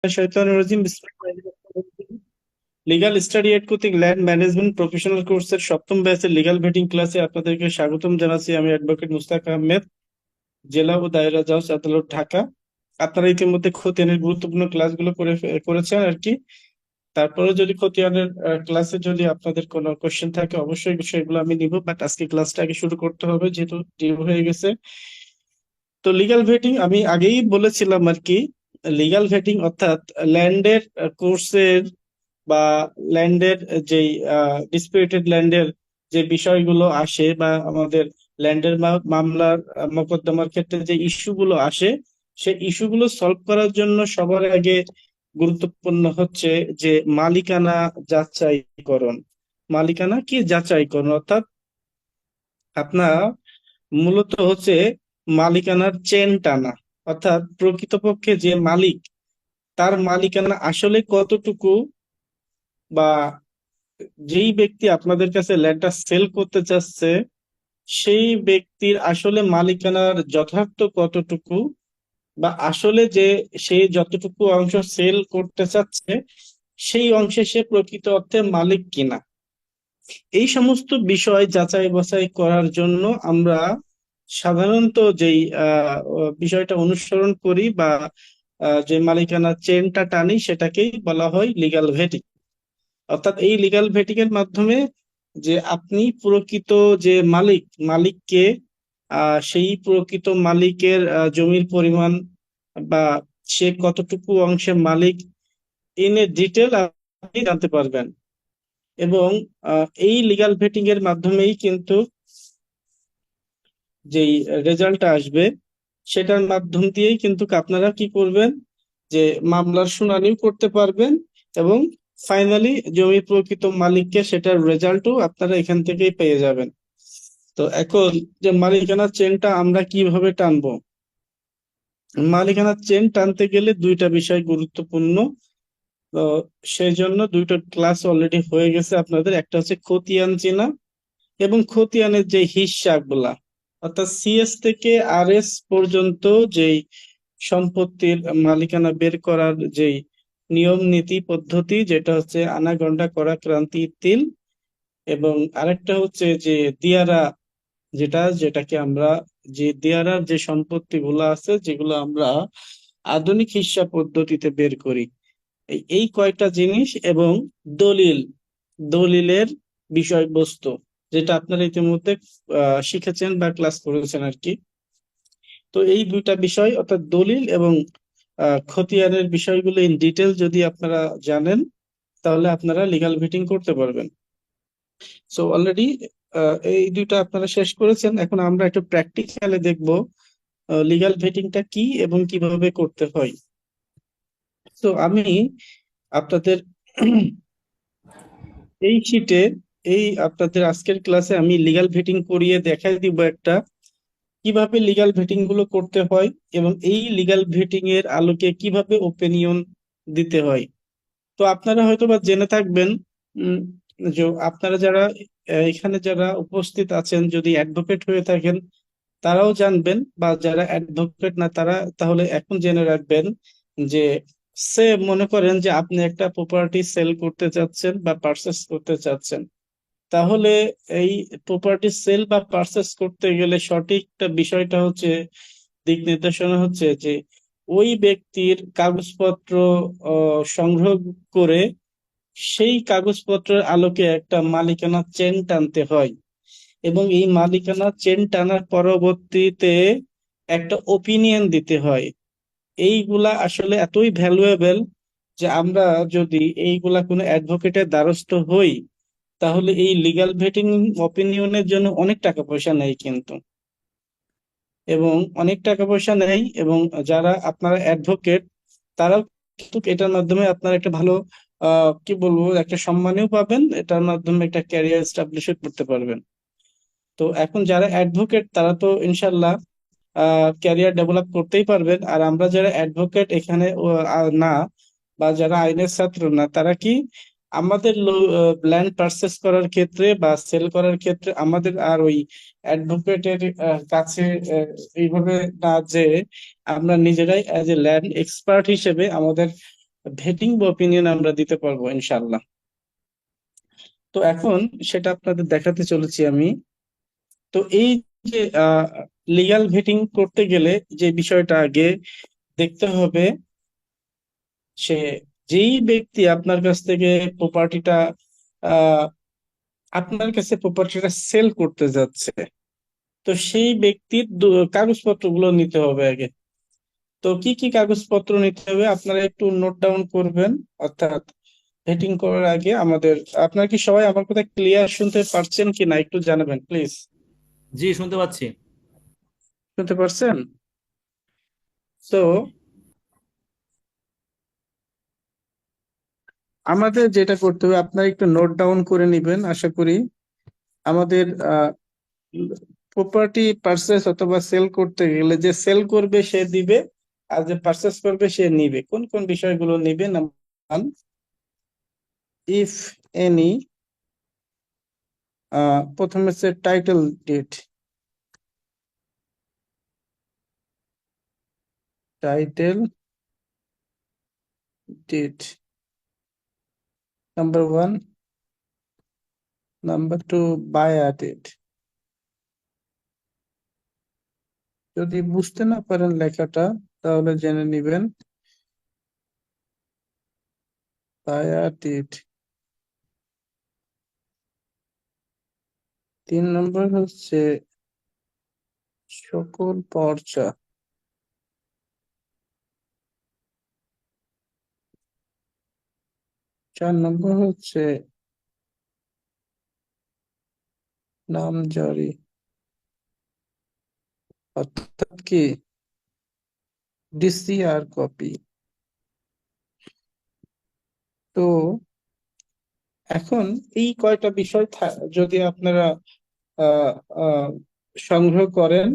শৈতানুর রাজিম legal study add কর্তৃক land management professional কোর্সের সপ্তম ব্যাচের লিগ্যাল ভেটিং ক্লাসে আপনাদেরকে স্বাগতম জানাচ্ছি। আমি অ্যাডভোকেট মুস্তাক আহমেদ, জেলা ও দায়রা জজ আদালত, ঢাকা। আপনারা ইতিমধ্যে খতিয়ানের গুরুত্বপূর্ণ ক্লাসগুলো করেছেন আর কি। তারপরে যদি খতিয়ানের ক্লাসে যদি আপনাদের কোনো কোশ্চেন থাকে অবশ্যই সেগুলো আমি নিব, বাট আজকে ক্লাসটা আগে শুরু করতে হবে যেহেতু ডিউ হয়ে গেছে। তো লিগ্যাল ভেটিং আমি আগেই বলেছিলাম আর কি। লিগ্যাল ভেটিং অর্থাৎ ল্যান্ডের কোর্সের বা ল্যান্ডের যেই ডিসপিউটেড ল্যান্ডের যে বিষয়গুলো আসে বা আমাদের ল্যান্ডের মামলার মোকদ্দমার ক্ষেত্রে যে ইস্যুগুলো আসে, সেই ইস্যুগুলো সলভ করার জন্য সবার আগে গুরুত্বপূর্ণ হচ্ছে যে মালিকানা যাচাইকরণ। মালিকানা কি যাচাইকরণ অর্থাৎ আপনার মূলত হচ্ছে মালিকানার চেন টানা, অর্থাৎ প্রকৃতপক্ষে যে মালিক তার মালিকানা আসলে কতটুকু, বা যেই ব্যক্তি আপনাদের কাছে ল্যান্ডটা সেল করতে চাচ্ছে সেই ব্যক্তির আসলে মালিকানার যথার্থ কতটুকু, বা আসলে যে সে যতটুকু অংশ সেল করতে চাচ্ছে সেই অংশে সে প্রকৃত অর্থে মালিক কিনা। এই সমস্ত বিষয় যাচাই বাছাই করার জন্য আমরা সাধারণত যেই বিষয়টা অনুসরণ করি বা যে মালিকানা চেনটা টানি সেটাকেই বলা হয় লিগ্যাল ভেটিং। অর্থাৎ এই লিগ্যাল ভেটিং এর মাধ্যমে যে আপনি প্রকৃত যে মালিককে সেই প্রকৃত মালিকের জমির পরিমাণ বা সে কতটুকু অংশের মালিক ইন এ ডিটেল আপনি জানতে পারবেন। এবং এই লিগ্যাল ভেটিং এর মাধ্যমেই কিন্তু যেই রেজাল্টটা আসবে সেটার মাধ্যম দিয়েই কিন্তু আপনারা কি করবেন, যে মামলার শুনানিও করতে পারবেন এবং ফাইনালি জমির প্রকৃত মালিককে সেটার রেজাল্টও আপনারা এখান থেকেই পেয়ে যাবেন। তো এখন যে মালিকানার চেনটা আমরা কিভাবে টানবো, মালিকানার চেন টানতে গেলে দুইটা বিষয় গুরুত্বপূর্ণ। তো সেই জন্য দুইটা ক্লাস অলরেডি হয়ে গেছে আপনাদের। একটা হচ্ছে খতিয়ান চেনা এবং খতিয়ানের যে হিসাবগুলা, অর্থাৎ সিএস থেকে আরএস পর্যন্ত যেই সম্পত্তির মালিকানা বের করার যেই নিয়ম নীতি পদ্ধতি, যেটা হচ্ছে আনাগন্ডা করা ক্রান্তি তিল। এবং আরেকটা হচ্ছে যে দিয়ারা, যেটাকে আমরা যে দিয়ারার যে সম্পত্তি গুলো আছে যেগুলো আমরা আধুনিক হিসাব পদ্ধতিতে বের করি, এই কয়টা জিনিস এবং দলিল, দলিলের বিষয়বস্তু, যেটা আপনারা ইতিমধ্যে শিখেছেন বা ক্লাস করেছেন আর কি। তো এই দুইটা বিষয় অর্থাৎ দলিল এবং খতিয়ানের বিষয়গুলো ইন ডিটেল যদি আপনারা জানেন তাহলে আপনারা লিগ্যাল ভেটিং করতে পারবেন। সো অলরেডি এই দুইটা আপনারা শেষ করেছেন, এখন আমরা একটু প্র্যাকটিক্যালে দেখব লিগ্যাল ভেটিংটা কি এবং কিভাবে করতে হয়। তো আমি আপনাদের এই শীটে, এই আপনাদের আজকের ক্লাসে আমি লিগ্যাল ভেটিং করিয়ে দেখাই দিব একটা, কিভাবে লিগ্যাল ভেটিং গুলো করতে হয় এবং এই লিগ্যাল ভেটিং এর আলোকে কিভাবে ওপিনিয়ন দিতে হয়। তো আপনারা হয়তো বা জেনে থাকবেন, উম, যে আপনারা যারা এখানে যারা উপস্থিত আছেন যদি অ্যাডভোকেট হয়ে থাকেন তারাও জানবেন, বা যারা অ্যাডভোকেট না তারা তাহলে এখন জেনে রাখবেন যে সে মনে করেন যে আপনি একটা প্রপার্টি সেল করতে চাচ্ছেন বা পারচেস করতে চাচ্ছেন, তাহলে এই প্রপার্টি সেল বা পারচেস করতে গেলে সঠিকটা বিষয়টা হচ্ছে, দিক নির্দেশনা হচ্ছে যে ওই ব্যক্তির কাগজপত্র সংগ্রহ করে সেই কাগজপত্রের আলোকে একটা মালিকানা চেন টানতে হয়। এবং এই মালিকানা চেন টানার পরবর্তীতে একটা ওপিনিয়ন দিতে হয়। এইগুলা আসলে এতই ভ্যালুয়েবল যে আমরা যদি এইগুলা কোনো অ্যাডভোকেটের দ্বারস্থ হই তাহলে এই লিগ্যাল ভেটিং অপিনিয়নের জন্য অনেক টাকা পয়সা নেই কিন্তু, এবং অনেক টাকা পয়সা নেই। এবং যারা আপনারা অ্যাডভোকেট তারাও কিন্তু এটার মাধ্যমে আপনারা একটা ভালো কি বলবো একটা সম্মানীয় পাবেন, এটার মাধ্যমে একটা ক্যারিয়ার এস্টাবলিশ করতে পারবেন। তো এখন যারা অ্যাডভোকেট তারা তো ইনশাল্লাহ ক্যারিয়ার ডেভেলপ করতেই পারবেন, আর আমরা যারা অ্যাডভোকেট এখানে না, বা যারা আইনের ছাত্র না, তারা কি আমাদের ল্যান্ড পারচেস করার ক্ষেত্রে বা সেল করার ক্ষেত্রে আমাদের আর ওই অ্যাডভোকেটের কাছে এইভাবে না যে আমরা নিজেরাই অ্যাজ এ ল্যান্ড এক্সপার্ট হিসেবে আমাদের ভেটিং বা অপিনিয়ন আমরা দিতে পারবো ইনশাল্লাহ। তো এখন সেটা আপনাদের দেখাতে চলেছি আমি। তো এই যে লিগ্যাল ভেটিং করতে গেলে যে বিষয়টা আগে দেখতে হবে, সে যেই ব্যক্তি আপনার কাছ থেকে প্রপার্টিটা আহ আপনার কাছে প্রপার্টিটা সেল করতে যাচ্ছে, তো সেই ব্যক্তির কাগজপত্রগুলো নিতে হবে আগে। তো কি কি কাগজপত্র নিতে হবে আপনারা একটু নোট ডাউন করবেন। অর্থাৎ ভেটিং করার আগে আমাদের, আপনারা কি সবাই আমার কথা ক্লিয়ার শুনতে পারছেন কি না একটু জানাবেন প্লিজ। জি, শুনতে পাচ্ছি। শুনতে পারছেন? তো আমাদের যেটা করতে হবে আপনারা একটু নোট ডাউন করে নিবেন আশা করি। আমাদের প্রপার্টি পারচেস অথবা সেল করতে গেলে যে সেল করবে সে দিবে, আর যে পারচেস করবে সে নিবে। কোন কোন বিষয়গুলো নিবে? নাম্বার ওয়ান, ইফ এনি, প্রথমে হচ্ছে title deed. Title deed number one. Number two, buyer deed. যদি বুঝতে না পারেন লেখাটা তাহলে জেনে নিবেন। Buyer deed. তিন নম্বর হচ্ছে সকল পর্চা। চার নম্বর হচ্ছে নামজারি, অর্থাৎ কি ডিসিআর কপি। তো এখন এই কয়টা বিষয় যদি আপনারা আহ আহ সংগ্রহ করেন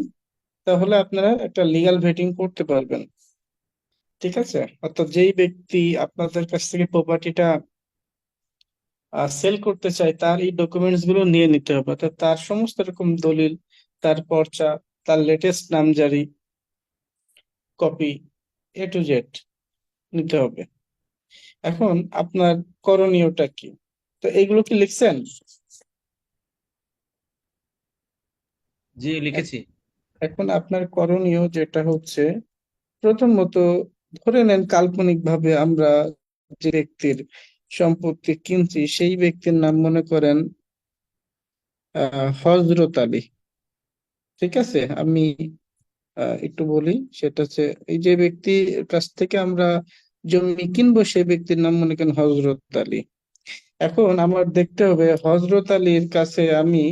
তাহলে আপনারা একটা লিগ্যাল ভেটিং করতে পারবেন। ঠিক আছে? অর্থাৎ যেই ব্যক্তি আপনাদের কাছ থেকে প্রপার্টিটা সেল করতে চায় তার এই ডকুমেন্টস গুলো নিয়ে নিতে হবে। অর্থাৎ তার সমস্ত রকম দলিল, তার পর্চা, তার লেটেস্ট নামজারি কপি, A to Z নিতে হবে। এখন আপনার করণীয়টা কি? তো এইগুলো কি লিখছেন? জি, লিখেছি। এখন আপনার করণীয় যেটা হচ্ছে, প্রথমত ধরে নেন কাল্পনিক ভাবে আমরা যে ব্যক্তির সম্পত্তি কিনছি সেই ব্যক্তির নাম মনে করেন হজরত আলী। ঠিক আছে? আমি একটু বলি, সেটা হচ্ছে এই যে ব্যক্তির কাছ থেকে আমরা জমি কিনবো সেই ব্যক্তির নাম মনে করেন হজরত আলী। এখন আমার দেখতে হবে হজরত আলীর কাছে আমি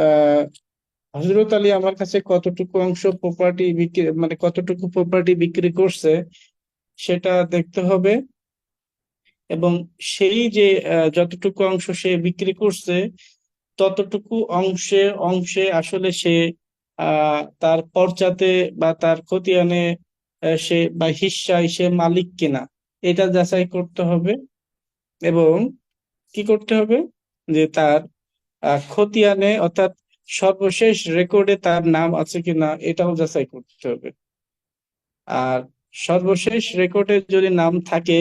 আহ হজরত আলী আমার কাছে কতটুকু অংশ প্রপার্টি বিক্রি, মানে কতটুকু প্রপার্টি বিক্রি করছে সেটা দেখতে হবে। এবং সেই যে যতটুকু অংশ সে বিক্রি করছে ততটুকু অংশে অংশে আসলে সে তার পর্চাতে বা তার খতিয়ানে সে বা হিস্সায় সে মালিক কিনা এটা যাচাই করতে হবে। এবং কি করতে হবে, যে তার খতিয়ানে অর্থাৎ সর্বশেষ রেকর্ডে তার নাম আছে কিনা এটাও যাচাই করতে হবে। আর সর্বশেষ রেকর্ডে যদি নাম থাকে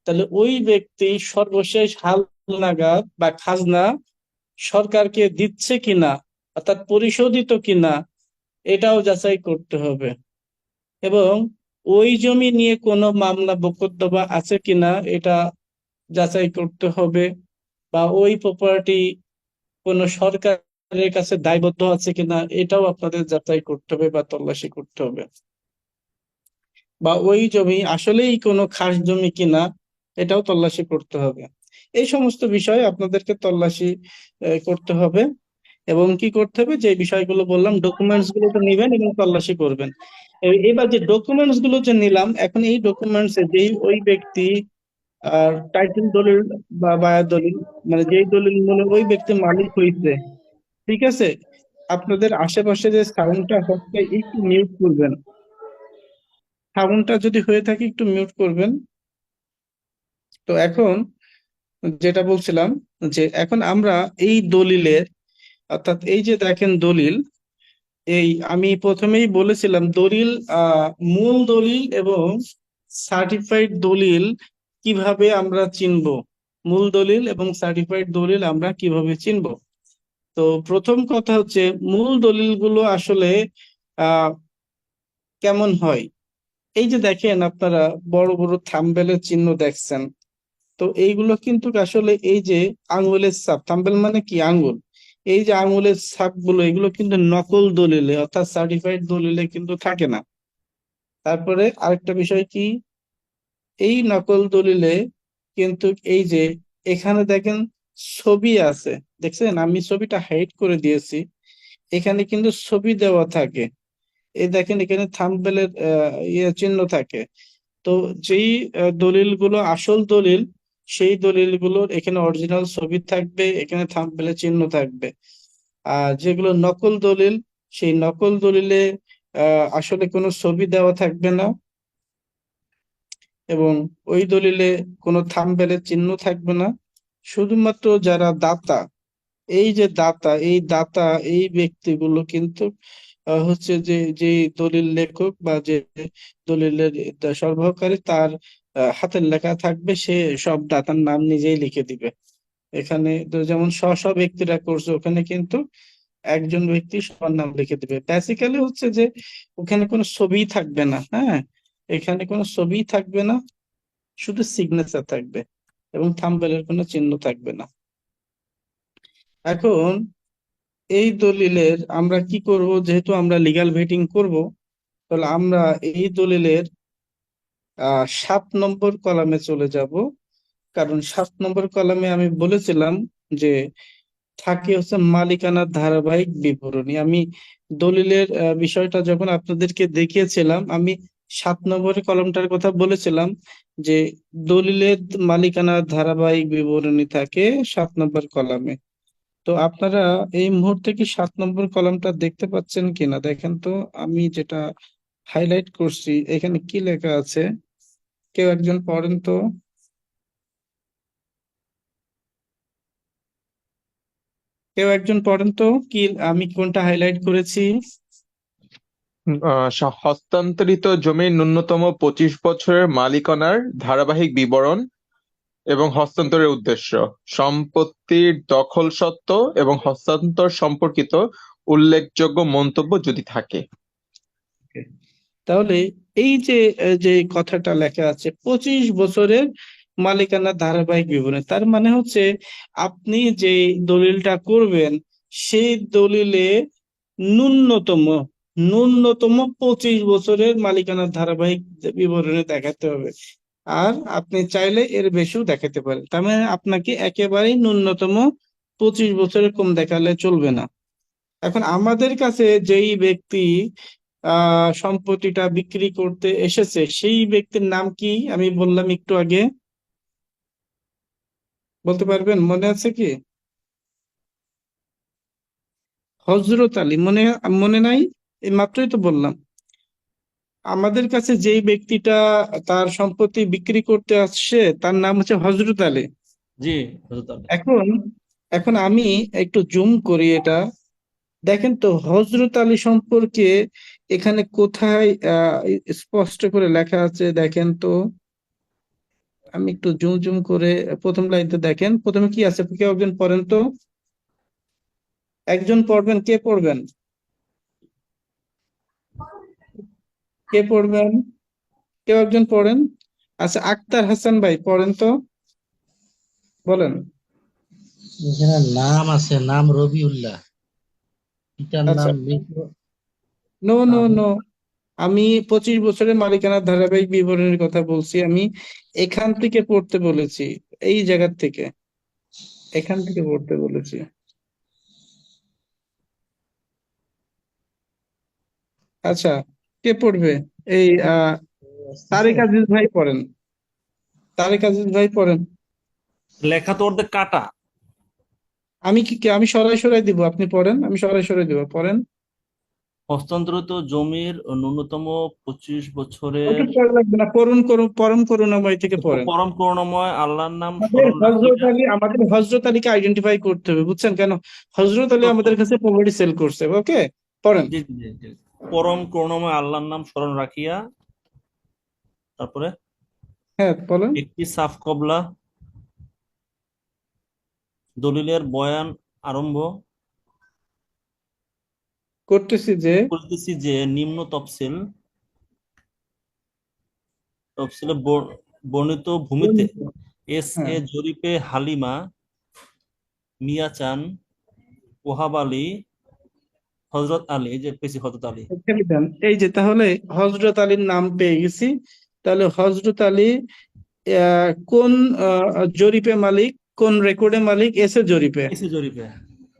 তাহলে ওই ব্যক্তি সর্বশেষ হালনাগাদ বা খাজনা সরকারকে দিচ্ছে কিনা অর্থাৎ পরিশোধিত কিনা এটাও যাচাই করতে হবে। এবং ওই জমি নিয়ে কোনো মামলা মোকদ্দমা আছে কিনা এটা যাচাই করতে হবে। বা ওই প্রপার্টি কোনো সরকারের কাছে দায়বদ্ধ আছে কিনা এটাও আপনাদের যাচাই করতে হবে বা তল্লাশি করতে হবে। বা ওই জমি আসলেই কোনো খাস জমি কিনা এটাও তল্লাশি করতে হবে। এই সমস্ত বিষয় আপনাদেরকে তল্লাশি করতে হবে। এবং কি করতে হবে, যে বিষয়গুলো বললাম ডকুমেন্টস গুলো তো নিবেন এবং তল্লাশি করবেন। এবার যে ডকুমেন্টস গুলো যে নিলাম, এখন এই ডকুমেন্টস এ যেই ওই ব্যক্তি আর টাইটেল দলিল বা বায়া দলিল, মানে যেই দলিল মূলে ওই ব্যক্তি মালিক হইছে। ঠিক আছে? আপনাদের আশেপাশে যে সাউন্ডটা হচ্ছে একটু মিউট করবেন। সাউন্ডটা যদি হয়ে থাকে একটু মিউট করবেন। তো এখন যেটা বলছিলাম, যে এখন আমরা এই দলিলের, অর্থাৎ এই যে দেখেন দলিল, এই আমি প্রথমেই বলেছিলাম দলিল, মূল দলিল এবং সার্টিফাইড দলিল কিভাবে আমরা চিনবো, মূল দলিল এবং সার্টিফাইড দলিল আমরা কিভাবে চিনবো? তো প্রথম কথা হচ্ছে, মূল দলিলগুলো আসলে আহ কেমন হয়? এই যে দেখেন আপনারা, বড় বড় থাম্বনেলের চিহ্ন দেখছেন, তো এইগুলো কিন্তু আসলে এই যে আঙ্গুলের ছাপ, থাম্বনেল মানে কি, আঙ্গুল। এই যে আঙ্গুলের ছাপ গুলো, এগুলো কিন্তু নকল দলিলে অর্থাৎ সার্টিফাইড দলিলে কিন্তু থাকে না। তারপরে আরেকটা বিষয় কি, এই নকল দলিলে কিন্তু এই যে এখানে দেখেন ছবি আছে, দেখছেন আমি ছবিটা হাইড করে দিয়েছি, এখানে কিন্তু ছবি দেওয়া থাকে। এই দেখেন এখানে থাম্বনেলের চিহ্ন থাকে। তো যেই দলিলগুলো আসল দলিল, সেই দলিলগুলোর এখানে অরিজিনাল ছবি থাকবে, এখানে থাম্বনেলের চিহ্ন থাকবে। আর যেগুলো নকল দলিল, সেই নকল দলিলে আসলে কোনো ছবি দেওয়া থাকবে না, এবং ওই দলিলে কোনো থাম্বনেলের চিহ্ন থাকবে না। শুধুমাত্র যারা দাতা, এই যে দাতা, এই দাতা, এই ব্যক্তিগুলো কিন্তু হচ্ছে যে যে দলিল লেখক বা যে দলিলের সরবরাহকারী, তার হাতের লেখা থাকবে, সে সব দাতার নাম নিজেই লিখে দিবে। এখানে তো যেমন স্ব ব্যক্তিরা করছে, ওখানে কিন্তু একজন ব্যক্তি সবার নাম লিখে দিবে। বেসিক্যালি হচ্ছে যে ওখানে কোনো ছবি থাকবে না, হ্যাঁ, এখানে কোনো ছবি থাকবে না, শুধু সিগনেচার থাকবে এবং থাম্বনেলের কোনো চিহ্ন থাকবে না। এখন এই দলিলের আমরা কি করব, যেহেতু আমরা লিগ্যাল ভেটিং করব, তাহলে আমরা এই দলিলের 7 নম্বর কলামে চলে যাব। কারণ 7 নম্বর কলামে আমি বলেছিলাম যে থাকে হচ্ছে মালিকানার ধারাবাহিক বিবরণী। আমি দলিলের বিষয়টা যখন আপনাদেরকে দেখিয়েছিলাম, আমি 7 নম্বর কলামটার কথা বলেছিলাম যে দলিলের মালিকানার ধারাবাহিক বিবরণী থাকে 7 নম্বর কলামে। তো আপনারা এই মুহূর্তে কি 7 নম্বর কলামটা দেখতে পাচ্ছেন কিনা দেখেন তো। আমি যেটা হাইলাইট করছি, এখানে কি লেখা আছে, কেউ একজন পড়েন তো। কেউ একজন পড়েন তো, কি আমি কোনটা হাইলাইট করেছি? হস্তান্তরিত জমির ন্যূনতম 25 বছরের মালিকানার ধারাবাহিক বিবরণ এবং হস্তান্তরের উদ্দেশ্য, সম্পত্তির দখল সত্ত্ব এবং হস্তান্তর সম্পর্কিত উল্লেখযোগ্য মন্তব্য যদি থাকে। তাহলে এই যে যে কথাটা লেখা আছে 25 বছরের মালিকানা ধারাবাহিক বিবরণী, তার মানে হচ্ছে আপনি যে দলিলটা করবেন, সেই দলিলে ন্যূনতম ন্যূনতম 25 বছরের মালিকানা ধারাবাহিক বিবরণী দেখাতে হবে। আর আপনি চাইলে এর বেশিও দেখাতে পারেন, তার মানে আপনাকে একেবারেই ন্যূনতম 25 বছরের কম দেখালে চলবে না। এখন আমাদের কাছে যেই ব্যক্তি সম্পত্তিটা বিক্রি করতে এসেছে, সেই ব্যক্তির নাম কি আমি বললাম একটু আগে, বলতে পারবেন, মনে আছে কি? হজরত আলী, মনে মনে নাই? এই মাত্রই তো বললাম। আমাদের কাছে যেই ব্যক্তিটা তার সম্পত্তি বিক্রি করতে আসছে, তার নাম হচ্ছে হজরত আলী। জি হজরত আলী। এখন এখন আমি একটু জুম করি এটা, দেখেন তো হজরত আলী সম্পর্কে এখানে কোথায় স্পষ্ট করে লেখা আছে দেখেন তো। আমি একটু জুম জুম করে প্রথম লাইনটা দেখেন, প্রথমে কি আছে, কেউ একজন পড়েন তো। একজন পড়বেন, কে পড়বেন? কে পড়বেন? কেউ একজন পড়েন। আচ্ছা, আক্তার হাসান ভাই পড়েন তো, বলেন। এখানে নাম আছে, নাম রবিউল্লাহ, পিতার আচ্ছা, নাম মৃত নো নো আবু। নো, আমি 25 বছরের মালিকানার ধারাবাহিক বিবরণের কথা বলছি, আমি এখান থেকে পড়তে বলেছি, এই জায়গা থেকে, এখান থেকে পড়তে বলেছি। আচ্ছা, কে পড়বে? এই আসতেছে। তারেক আজিজ ভাই পড়েন, তারেক আজিজ ভাই পড়েন। লেখা তো অর্ধেক কাটা। আমি আমি সরাই সরাই দিব, আপনি পড়েন, আমি সরাই সরাই দিব, পড়েন। হস্তান্তরিত জমির ন্যূনতম 25 বছরের ওটা পড়া লাগবে না, পড়ুন, করুন, পরম করুণাময় থেকে পড়েন। পরম করুণাময় আল্লাহর নাম আমাদের স্মরণ হজরত রাখিয়া। আলী, আমাদের হজরত আলীকে আইডেন্টিফাই করতে হবে, বুঝছেন কেন? হজরত আলী সত্য। আমাদের কাছে প্রপার্টি সেল করছে, ওকে, পড়েন। জি জি জি জি। পরম করুণাময় আল্লাহর নাম স্মরণ রাখিয়া, তারপরে হ্যাঁ বলেন। একটি সাফ কবলা, দলিলের বয়ান আরম্ভ করতেছি যে করতেছি যে নিম্ন তফসিলে বর্ণিত ভূমিতে এস হ্যাঁ এ জরিপে হালিমা, মিয়াচান, ওহাব আলী, হজরত আলী, এই যে পেয়েছি হজরত আলী। খেলে দেন। এই যে তাহলে হজরত আলীর নাম পেয়ে গেছি। তাহলে হজরত আলী কোন জরিপে মালিক, কোন রেকর্ডে মালিক? এস এ জরিপে। এস এ জরিপে।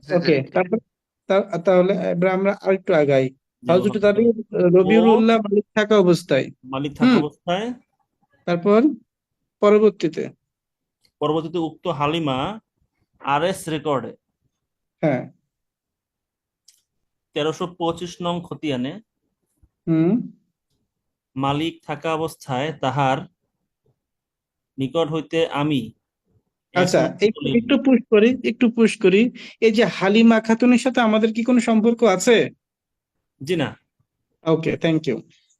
ওকে, তারপর তাহলে এবার আমরা আরেকটু আগাই। যে হজরত আলী ও রবিউল উল্লাহ মালিক থাকা অবস্থায়। মালিক থাকা হুম, অবস্থায় তারপর পরবর্তীতে। পরবর্তীতে উক্ত হালিমা আর এস রেকর্ডে হ্যাঁ। 1325 নং খতিয়ানে হুম। মালিক থাকা অবস্থায় তাহার নিকট হইতে আমি এক আচ্ছা, নং একটু দলিল। একটু পুশ করি, একটু পুশ করি। এই যে হালিমা খাতুনের সাথে আমাদের কি কোনো সম্পর্ক আছে? জি না। ওকে, থ্যাংক ইউ।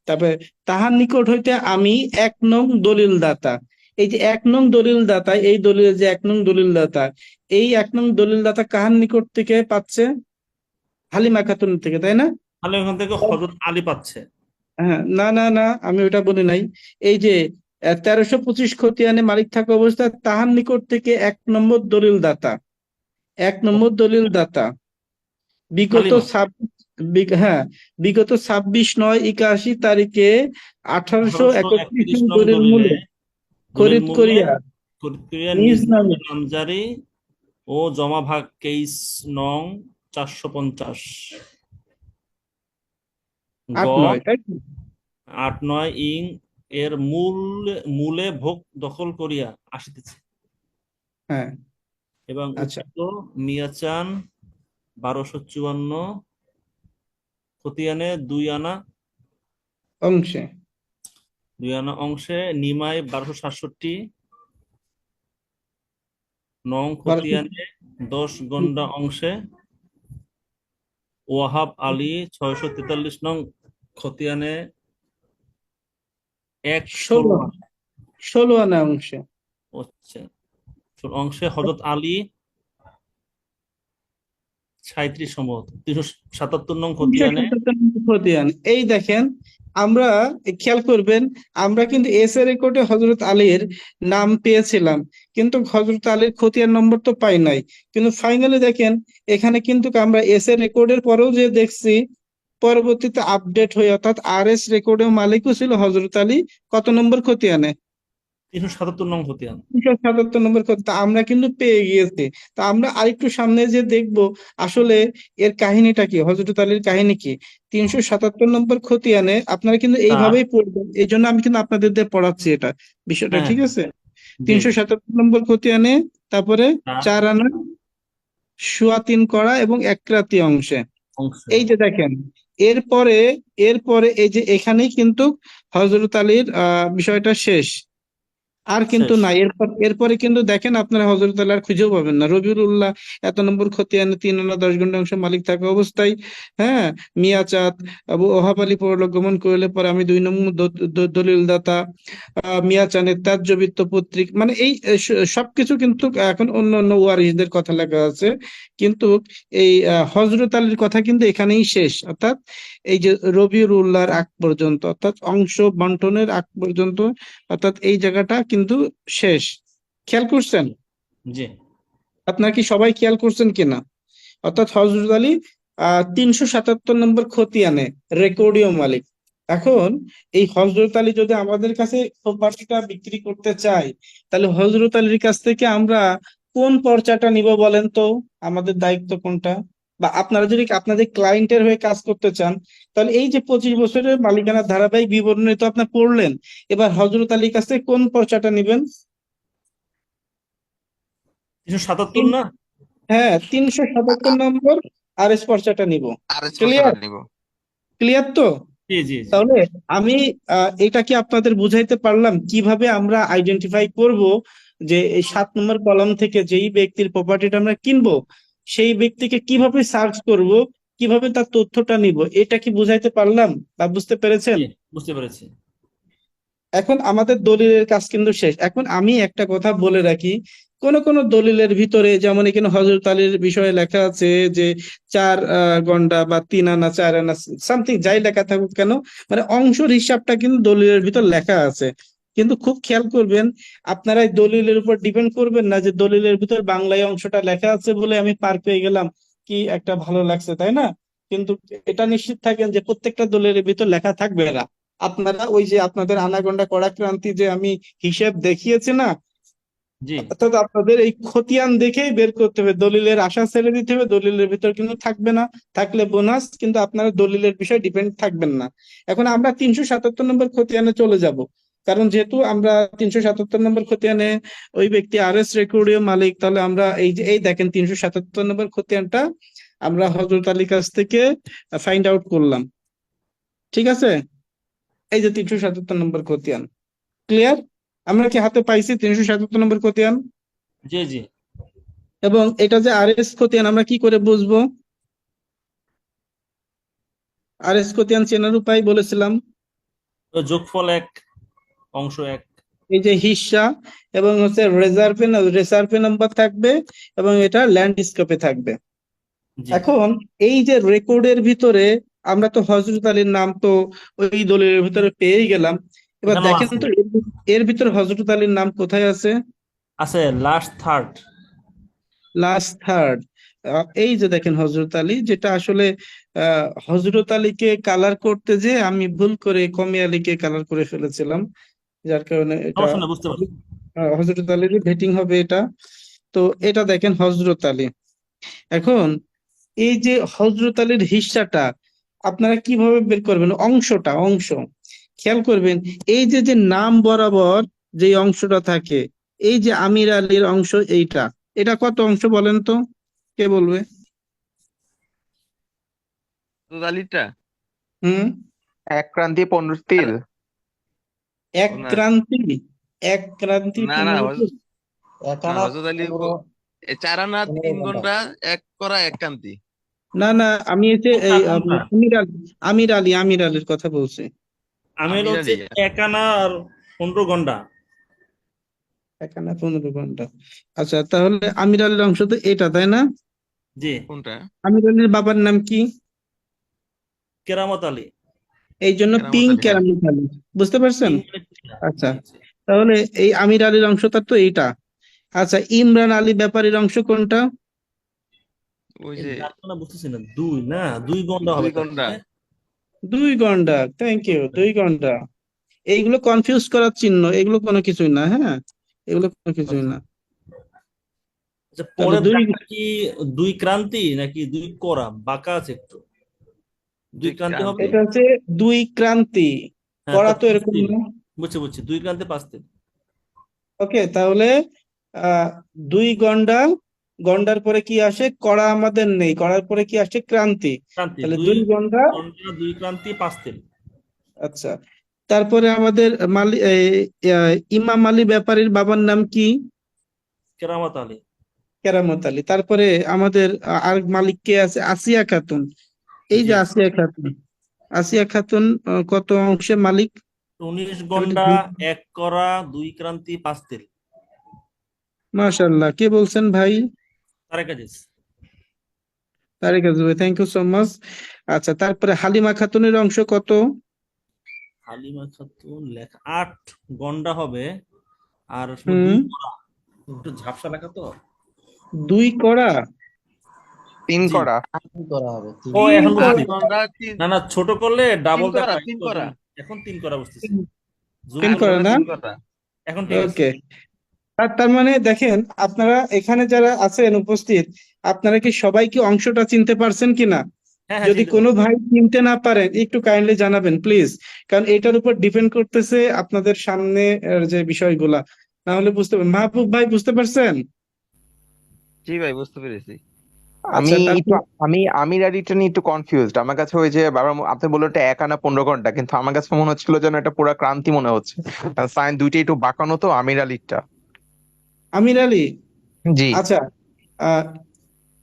তারপরে তাহার নিকট হইতে আমি এক নং দলিল দাতা। এই যে এক নং দলিল দাতা, এই দলিলের যে এক নং দলিল দাতা, এই এক নং দলিল দাতা কাহার নিকট থেকে পাচ্ছে? হালিমা খাতুন থেকে, তাই না? তাহলে ওখান থেকে হজরত আলী পাচ্ছে। হ্যাঁ, না না না, আমি ওটা বলি নাই। এই যে 1325 খতিয়ানে মালিক থাকা অবস্থায় তাহার নিকট থেকে এক নম্বর দলিল দাতা, এক নম্বর দলিল দাতা বিগত হালিমা 26/9/81 তারিখে 1831 1831 নং নং দলিল দলিলে মূলে খরিদ মূল্যে করিয়া করিয়া নিজ নিজ নামে। নামে নামজারি ও জমা ভাগ কেস নং 450 গ 8/9, তাই তো? 8/9 ইং এর মূলে ভোগ দখল করিয়া আসিতেছে হ্যাঁ। এবং আচ্ছা, উক্ত মিয়াচান 1254 খতিয়ানে অংশে 2 আনা অংশে নিমাই 1267 নং 12। খতিয়ানে 10 গন্ডা অংশে ওয়াহাব আলী 643 নং খতিয়ানে 16 1/16 16 আনা অংশে হচ্ছে অংশে হযরত আলী 37 সম্ভবত 377 নং খতিয়ানে। 377 খতিয়ান। এই দেখেন, আমরা খেয়াল করবেন, আমরা কিন্তু এস এর রেকর্ডে হজরত আলীর নাম পেয়েছিলাম, কিন্তু হজরত আলীর খতিয়ান নম্বর তো পাই নাই। কিন্তু ফাইনালি দেখেন, এখানে কিন্তু আমরা এস এর রেকর্ডের পরেও যে দেখছি, পরবর্তীতে আপডেট হয়ে, অর্থাৎ আর এস রেকর্ডের মালিকও ছিল হজরত আলী। কত নম্বর খতিয়ানে? 377 নং খতিয়ান। 377 নম্বর খতিয়ান। তা আমরা কিন্তু পেয়ে গিয়েছি। তা আমরা আরেকটু সামনে যে দেখব, আসলে এর কাহিনীটা কি, হযরত আলীর কাহিনী কি। 377 নম্বর খতিয়ানে আপনারা কিন্তু তার এইভাবেই পড়বেন, এই জন্য আমি কিন্তু আপনাদের দিয়ে পড়াচ্ছি এটা বিষয়টা, হ্যাঁ ঠিক আছে? জি 377 নম্বর খতিয়ানে, তারপরে তার 4 আনা সোয়া 3 করা এবং 1 রাতি অংশে। অংশে এই যে দেখেন, এরপরে এরপরে এই যে এখানেই কিন্তু হযরত আলীর বিষয়টা শেষ। আর কিন্তু শেষ। না, এরপরে কিন্তু দেখেন, আপনারা হযরত আলী আর খুঁজেও পাবেন না। রবিউল উল্লাহ এত নম্বর খতিয়ানে 3 আনা 10 গন্ডা অংশ মালিক থাকা অবস্থায়, হ্যাঁ, মিয়াচাঁদ আবু ওহাব আলী পরলোক গমন করলে পরে আমি 2 নম্বর দলিল দাতা, মিয়াচাঁদের তাজ্জবিত্ত পত্রিক, মানে এই সবকিছু কিন্তু এখন অন্য অন্য ওয়ারিসদের কথা লেখা আছে। কিন্তু এই হযরত আলীর কথা কিন্তু এখানেই শেষ, অর্থাৎ এই যে রবিউল উল্লাহর আগ পর্যন্ত, অর্থাৎ অংশ বন্টনের আগ পর্যন্ত, অর্থাৎ এই জায়গাটা কিন্তু শেষ। খেয়াল করছেন? জি আপনার কি সবাই খেয়াল করছেন কিনা? অর্থাৎ হযরত আলী 377 নম্বর খতিয়ানে রেকর্ডীয় মালিক। এখন এই হযরত আলী যদি আমাদের কাছে প্রপার্টিটা বিক্রি করতে চাই, তাহলে হযরত আলীর কাছ থেকে আমরা কোন পর্চাটা নিব বলেন তো? আমাদের দায়িত্ব কোনটা? বা আপনারা যদি আপনাদের ক্লায়েন্টের হয়ে কাজ করতে চান, তাহলে এই যে 25 বছরের মালিকানার ধারাবাহিক বিবরণী তো আপনি পড়লেন, এবার হযরত আলীর কাছ থেকে কোন পর্চাটা নিবেন? 377 না। হ্যাঁ, 377 নম্বর আর এস পর্চাটা নিব। আর এস ক্লিয়ার? পর্চাটা নিব। ক্লিয়ার তো? জি জি জি তাহলে আমি এটা কি আপনাদের বুঝাইতে পারলাম কিভাবে আমরা আইডেন্টিফাই করব যে এই 7 নম্বর কলাম থেকে যেই ব্যক্তির প্রপার্টিটা আমরা কিনবো, সেই ব্যক্তিকে কিভাবে সার্চ করব, কিভাবে তার তথ্যটা নিব, এটা কি বুঝাইতে পারলাম বা বুঝতে পেরেছেন? জি বুঝতে পেরেছি। এখন আমাদের দলিলের কাজ কিন্তু শেষ। এখন আমি একটা কথা বলে রাখি, কোন কোন দলিলের ভিতরে যেমন এখানে হযরত আলীর বিষয়ে লেখা আছে যে 4 গন্ডা বা 3 আনা 4 আনা সামথিং যাই লেখা থাকুক কেন, মানে অংশের হিসাবটা কিন্তু দলিলের ভিতর লেখা আছে। কিন্তু খুব খেয়াল করবেন, আপনারা এই দলিলের উপর ডিপেন্ড করবেন না যে দলিলের ভিতর বাংলায় অংশটা লেখা আছে বলে আমি পার পেয়ে গেলাম, কি একটা ভালো লাগছে, তাই না? কিন্তু এটা নিশ্চিত থাকেন যে প্রত্যেকটা দলিলের ভিতর লেখা থাকবে না। আপনারা ওই যে আপনাদের আনাগোনা কড়াক্রান্তি যে আমি হিসেব দেখিয়েছি না, জি অর্থাৎ আপনাদের এই খতিয়ান দেখেই বের করতে হবে, দলিলের আশা ছেড়ে দিতে হবে। দলিলের ভিতর কিন্তু থাকবে না, থাকলে বোনাস, কিন্তু আপনারা দলিলের বিষয়ে ডিপেন্ড থাকবেন না। এখন আমরা 377 নম্বর খতিয়ানে চলে যাব, কারণ যেহেতু আমরা 377 নম্বর খতিয়ানে ওই ব্যক্তি আরএস রেকর্ডীয় মালিক, তাহলে আমরা এই দেখেন 377 নম্বর খতিয়ানটা আমরা হযরত আলীর কাছ থেকে ফাইন্ড আউট করলাম। ঠিক আছে, এই যে 377 নম্বর খতিয়ান, ক্লিয়ার? আমরা কি হাতে পাইছি 377 নম্বর খতিয়ান? জি জি এবং এটা যে আরএস খতিয়ান আমরা কি করে বুঝবো? আরএস খতিয়ান চেনার উপায় বলেছিলাম, তো যোগফল 1, অংশ 1। এই যে হিস্সা এবং হচ্ছে রেজার্ভে নাম্বার থাকবে এবং এটা ল্যান্ডস্কেপে থাকবে। জি এখন এই যে রেকর্ডের ভিতরে আমরা তো হযরত আলীর নাম তো ওই দলিলের ভিতরে পেয়েই গেলাম। এবার এখানেও দেখেন আছে, তো এর ভিতরে হযরত আলীর নাম কোথায় আছে? আছে লাস্ট থার্ড। Last third. এই যে দেখেন হযরত আলী, যেটা আসলে হযরত আলীকে কালার করতে যে আমি ভুল করে কমি আলীকে কালার করে ফেলেছিলাম, যার কারণে এটা সমস্যা না, বুঝতে পারছি। হযরত আলীর ভেটিং হবে এটা। তো এটা দেখেন হযরত আলী। এখন এই যে হযরত আলীর হিস্সাটা আপনারা কিভাবে বের করবেন? অংশ খেয়াল করবেন, এই যে যে নাম বরাবর যে অংশটা থাকে, এই যে আমির আলীর অংশ, এটা কত অংশ বলেন তো, কে বলবে? তোতালিটা হুম, এক ক্রান্তি 15 তিল। এক না ক্রান্তি, এক ক্রান্তি না না 15 হজ- ফুট। না একানা হজরত আলী 15 4 আনা 15 3 ঘন্টা। ঘন্টা এক করা এক কান্তি। না না, আমি এই যে কোনটা কোনটা? আমির আলীর কথা বলছি। আমির আমির হচ্ছে আলী 1 আনা আর 15 ঘন্টা। এখানে 15 ঘন্টা। আচ্ছা, তাহলে আমির আলীর অংশ তো এটা, তাই না? জি, কোনটা? আমির আলীর বাবার নাম কি? কেরামত আলী। এই জন্য কেরামত পিঙ্ক আলী, হ্যাঁ। কেরামত আলী, বুঝতে পারছেন? ইংরেজি। আচ্ছা, জি জি। তাহলে এই আমির আলীর অংশটা তো এইটা। আচ্ছা, ইমরান আলী ব্যাপারীর অংশ কোনটা? ওই এই যে ডাকনা বুঝতেছি না, 2 না 2 ঘন্টা 2 হবে তার ঘন্টা। মানে। 2 ঘন্টা, থ্যাংক ইউ, 2 ঘন্টা। এইগুলো কনফিউজ করার চিহ্ন, এগুলো কোনো কিছুই না, হ্যাঁ, এগুলো কোনো কিছুই না। আচ্ছা, তাহলে পরের দুই, দাগটা কি 2 ক্রান্তি নাকি 2 করা? বাঁকা আছে একটু। 2 2 ক্রান্তি হবে। ক্রান্তি। এটা হচ্ছে 2 ক্রান্তি, হ্যাঁ, করা তা তো 5 এরকম তিল। না। বুঝছি 2 ক্রান্তি 5 তিল। ওকে, তাহলে 2 ঘন্টা, গন্ডার পরে কি আসে? কড়া আমাদের নেই, কড়ার পরে কি আসে? ক্রান্তি। ক্রান্তি তাহলে 2 2 ঘন্টা। ঘন্টা 2 ক্রান্তি 5 তিল। আচ্ছা, তারপরে আমাদের ইমাম আলী ব্যাপারীর বাবার নাম কি? কেরামত আলী। কেরামত আলী। তারপরে আমাদের আর মালিক কে আছে? আসিয়া খাতুন। এই যে জি, আসিয়া খাতুন, আসিয়া খাতুন কত অংশে মালিক? 19 আমি একটু ঘন্টা 1 করা 2 ক্রান্তি 5 তিল। মাশাআল্লাহ, কে বলছেন ভাই? তারেক আজিজ। তারেক আজু ভাই, থ্যাংক ইউ সো মাচ। আচ্ছা, তারপরে হালিমা খাতুনের অংশ কত? হালিমা খাতুন লেখা 8 ঘন্টা হবে। আর শুধু হুম, 2 করা, একটু ঝাপসা লেখা তো। 2 কড়া, 3 জি। করা। কি করা হবে? ও, তিন এখন 8 বুঝছি। কড়া ঘন্টা 3 না না, ছোট করলে 3 ডাবল করা দেখা, 3 করা এখন 3 করা বুঝতেছি। জুম 3 8 করলে কড়া ঘন্টা না? 3 করা। এখন ঠিক আছে। ওকে, তার মানে দেখেন, আপনারা এখানে যারা আছেন উপস্থিত, আপনারা কি সবাই কি অংশটা চিনতে পারছেন কিনা? হ্যাঁ হ্যাঁ, যদি চিনতে কোনো পারছি। ভাই চিনতে না পারেন একটু কাইন্ডলি জানাবেন প্লিজ, কারণ এটার উপর ডিপেন্ড করতেছে আপনাদের সামনে যে বিষয়গুলা, না হলে বুঝতে পারবেন। মাহবুব ভাই, বুঝতে পারছেন? জি ভাই, বুঝতে পেরেছি। আমি আচ্ছা, একটু তারপর আমি আমির আলীটা নিয়ে একটু কনফিউজড। আমার কাছে ওই যে বাবা আপনি বললেন এটা 1 আনা 15 ঘন্টা, কিন্তু আমার কাছে মনে হচ্ছিল যেন এটা পুরো ক্রান্তি মনে হচ্ছে। সাইন দুইটাই একটু বাঁকানো তো আমির আলীরটা। আমির আলী। জি। আচ্ছা, আহ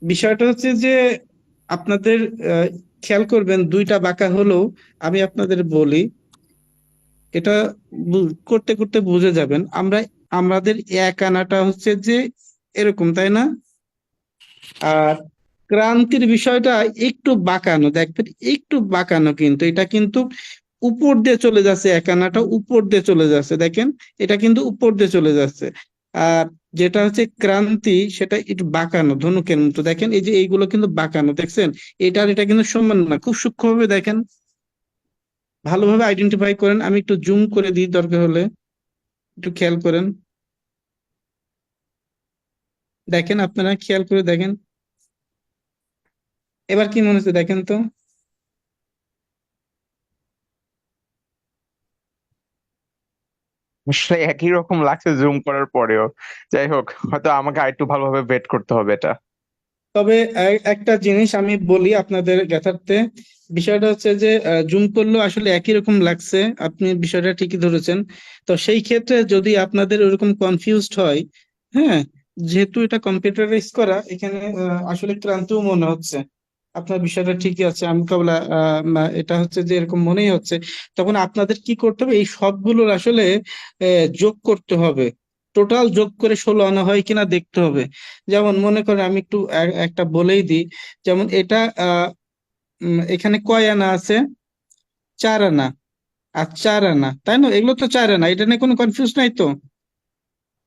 বিষয়টা হচ্ছে যে আপনাদের খেয়াল করবেন, 2টা বাঁকা হলেও আমি আপনাদের বলি, এটা করতে করতে বুঝে যাবেন। আমাদের এক আনাটা হচ্ছে যে এরকম, তাই না? আর ক্রান্তির বিষয়টা একটু বাঁকানো, দেখবেন একটু বাঁকানো, কিন্তু এটা কিন্তু উপর দিয়ে চলে যাচ্ছে, এক আনাটা উপর দিয়ে চলে যাচ্ছে, দেখেন এটা কিন্তু উপর দিয়ে চলে যাচ্ছে। আর যেটা হচ্ছে ক্রান্তি, সেটা একটু বাঁকানো ধনুকের মতো, দেখেন এই যে এইগুলো কিন্তু বাঁকানো, দেখছেন? এটা আর এটা কিন্তু সমান না, খুব সূক্ষ্মভাবে দেখেন, ভালোভাবে আইডেন্টিফাই করেন। আমি একটু জুম করে দিই দরকার হলে, একটু খেয়াল করেন, দেখেন আপনারা খেয়াল করে দেখেন, এবার কি মনে হচ্ছে দেখেন তো। আসলে একই রকম লাগছে জুম করার পরেও। যাই হোক, হয়তো আমাকে আরেকটু ভালোভাবে বেট করতে হবে এটা। তবে একটা জিনিস আমি বলি আপনাদের জ্ঞাতার্থে, বিষয়টা হচ্ছে যে জুম করলেও আসলে একই রকম লাগছে, আপনি বিষয়টা ঠিকই ধরেছেন। তো সেই ক্ষেত্রে যদি আপনাদের ওরকম কনফিউজড হয়, হ্যাঁ, যেহেতু এটা কম্পিউটারাইজ করা, এখানে আসলে ক্লান্তও মনে হচ্ছে, আপনার বিষয়টা ঠিকই আছে, আমি কেবল এটা হচ্ছে যে এরকম মনেই হচ্ছে, তখন আপনাদের কি করতে হবে, এই সবগুলোর আসলে যোগ করতে হবে, টোটাল যোগ করে 16 আনা হয় কিনা দেখতে হবে। যেমন মনে করেন, আমি একটু একটা বলেই দিই, যেমন এটা এখানে কয় আনা আছে? 4 আনা, আর 4 আনা, তাই না? এগুলো তো 4 আনা, এটা নিয়ে কোনো কনফিউজ নাই তো?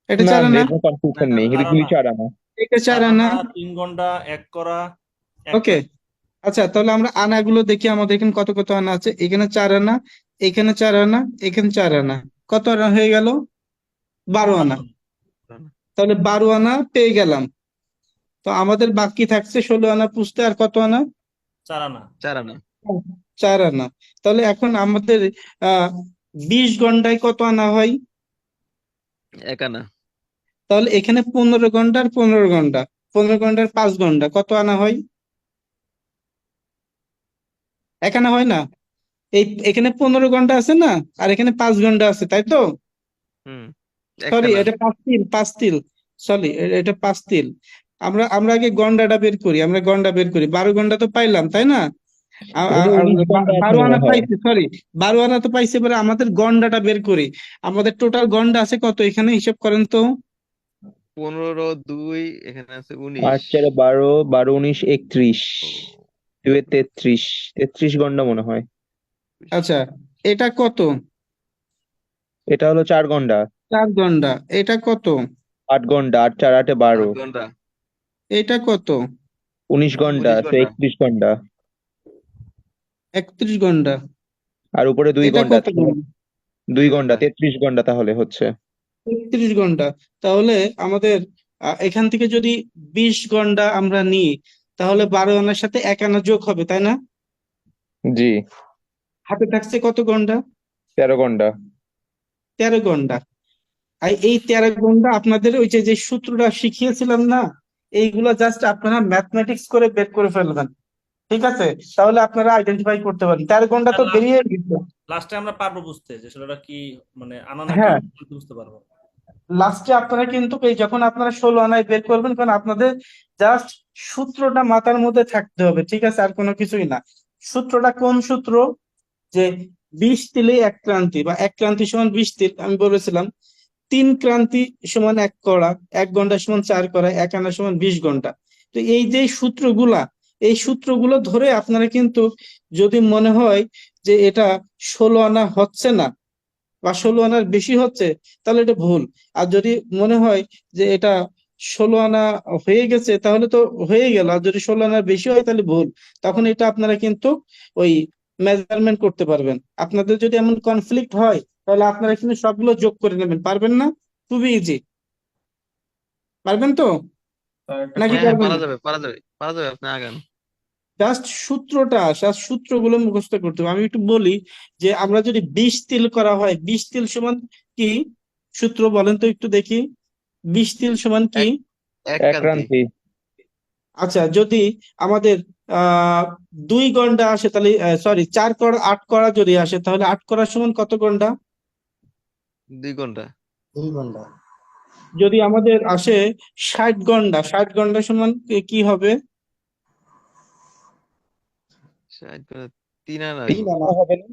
এটা না 4 আনা, এটা না কনফিউশন না নেই, না এগুলি না, চার আনা। এটা 4 4 আনা। আনা, 3 ঘন্টা, 1 করা, 1 ওকে, আচ্ছা, তাহলে আমরা আনাগুলো দেখি, আমাদের এখানে কত কত আনা আছে। এখানে 4 আনা, এখানে 4 আনা, এখানে 4 আনা, কত আনা হয়ে গেল? 12 আনা। তাহলে 12 আনা পেয়ে গেলাম। তো আমাদের বাকি থাকছে 16 আনা পুষতে, আর কত আনা? 4 আনা। 4 আনা। 4 আনা। তাহলে এখন আমাদের 20 ঘন্টায় কত আনা হয়? 1 আনা। তাহলে এখানে 15 ঘন্টা আর 15 ঘন্টা, 15 ঘন্টার 5 ঘন্টা, কত আনা হয়? 1 আনা হয় না? এখানে 15 ঘন্টা আছে না, আর এখানে 5 ঘন্টা আছে, তাই তো? হুম। সরি, 1 আনা। এটা 5 তিল, 5 তিল, সরি, এটা 5 তিল। আমরা আগে গন্ডাটা বের করি, আমরা গন্ডা বের করি, 12 ঘন্টা তো পাইলাম, তাই না? এটা তো 19 ঘন্টা আছে 12 মনে আনা হয়। পাইছি, সরি, 12 আনা তো পাইছি, এবারে আমাদের গন্ডাটা বের করি। আমাদের টোটাল গন্ডা আছে কত এখানে, হিসাব করেন তো। 15, 2, এখানে আছে 19। 8 4 12, 12 19 31, ও, 2 33, 33 ঘন্টা মনে হয়। আচ্ছা, এটা কত? এটা হলো 4 ঘন্টা। 4 ঘন্টা। এটা কত? 8 ঘন্টা, 8 4 8 12, 8 ঘন্টা। এটা কত? 19 ঘন্টা, 19 তো ঘন্টা। 31 ঘন্টা। 31 ঘন্টা। আর উপরে 2 এটা ঘন্টা, কত তাহলে ঘন্টা? 2 2 ঘন্টা, ঘন্টা। 33 ঘন্টা তাহলে হচ্ছে। 33 ঘন্টা। তাহলে আমাদের এখান থেকে যদি 20 ঘন্টা আমরা নিই, তাহলে 12 আনার সাথে 1 আনা যোগ হবে, তাই না? জি। হাতে থাকছে কত ঘন্টা? 13 ঘন্টা। 13 ঘন্টা। আর এই 13 ঘন্টা আপনাদের ওই যে যে সূত্রটা শিখিয়েছিলাম না, এইগুলা জাস্ট আপনারা ম্যাথমেটিক্স করে বের করে ফেলবেন, ঠিক আছে? তাহলে আপনারা আইডেন্টিফাই করতে পারেন, 13 ঘন্টা তো বেরিয়ে গেছে। লাস্টে আমরা পারবো বুঝতে যে সেটা কি মানে আনা নাকি হ্যাঁ, বুঝতে পারবো। লাস্টে আপনারা কিন্তু এই যখন আপনারা 16 আনায় বের করবেন, কারণ আপনাদের জাস্ট সূত্রটা মাথার মধ্যে থাকতে হবে, ঠিক আছে? আর কোনো কিছুই না। সূত্রটা কোন সূত্র? যে 20 তিলে 1 ক্রান্তি, বা 1 ক্রান্তি সমান 20 তিল, আমি বলেছিলাম। 3 ক্রান্তি সমান 1 কড়া, 1 ঘন্টা সমান 4 কড়া, 1 আনা সমান 20 ঘন্টা। তো এই যে সূত্রগুলা, এই সূত্রগুলো ধরে আপনারা কিন্তু, যদি মনে হয় যে এটা 16 আনা হচ্ছে না, বা 16 আনার বেশি হচ্ছে, তাহলে এটা ভুল। আর যদি মনে হয় যে এটা 16 আনা হয়ে গেছে, তাহলে তো হয়ে গেল। আর যদি 16 আনার বেশি হয়, তাহলে ভুল। তখন এটা আপনারা কিন্তু ওই মেজারমেন্ট করতে পারবেন। আপনাদের যদি এমন কনফ্লিক্ট হয়, তাহলে আপনারা কিন্তু সবগুলো যোগ করে নেবেন। পারবেন না? খুবই ইজি। পারবেন তো, নাকি হ্যাঁ হ্যাঁ, পারবেন পারা না? যাবে, পারা যাবে, পারা যাবে, আপনি আগান। জাস্ট সূত্রগুলো মুখস্থ করতে হবে। আমি একটু বলি যে আমরা যদি 20 তিল করা হয়, 20 তিল সমান কি? সূত্র বলেন তো একটু দেখি। 20 তিল সমান কি? এক এক এক কান্তি। ক্রান্তি। আচ্ছা, যদি আমাদের 2 ঘন্টা আসে, তাহলে সরি, 4 কড়া 8 কড়া যদি আসে, তাহলে 8 কড়া সমান কত ঘন্টা? 2 ঘন্টা। 2 ঘন্টা। যদি আমাদের আসে 60 ঘন্টা, 60 ঘন্টা সমান কি হবে? 60 ঘন্টা, 3 আনা হইব। 3 আনা হবে না?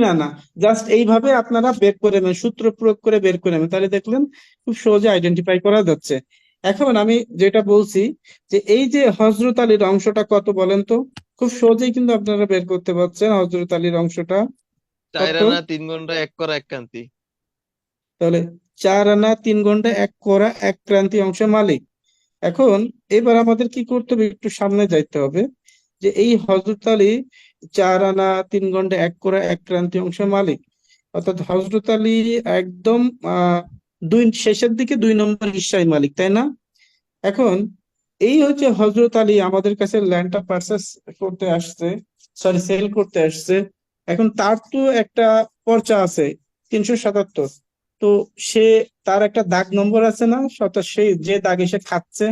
না না, জাস্ট এইভাবে আপনারা বের করে নেবেন, সূত্র প্রয়োগ করে বের করে নেবেন, তাহলে দেখলেন খুব সহজে আইডেন্টিফাই করা যাচ্ছে। এখন আমি যেটা বলছি যে এই যে হযরত আলীর অংশটা কত বলেন তো? খুব সহজেই কিন্তু আপনারা বের করতে পারছেন হযরত আলীর অংশটা 4 কত। আনা 3 ঘন্টা 1 করা 1 ক্রান্তি। তাহলে 4 আনা 3 ঘন্টা 1 করা 1 ক্রান্তি অংশে মালিক। এখন এবার আমাদের কি করতে হবে, একটু সামনে যাইতে হবে যে এই হযরত আলী 4 আনা 3 ঘন্টা 1 করা 1 ক্রান্তি অংশে মালিক, অর্থাৎ হযরত আলী একদম দুই শেষের দিকে 2 নম্বর হিস্সায় মালিক, তাই না? এখন এই হচ্ছে হযরত আলী আমাদের কাছে ল্যান্ডটা পারচেস করতে আসছে, সরি সেল করতে আসছে। এখন তার তো একটা পর্চা আছে 377, তো সে তার একটা দাগ নম্বর আছে না, সেই যে দাগে সে খাচ্ছে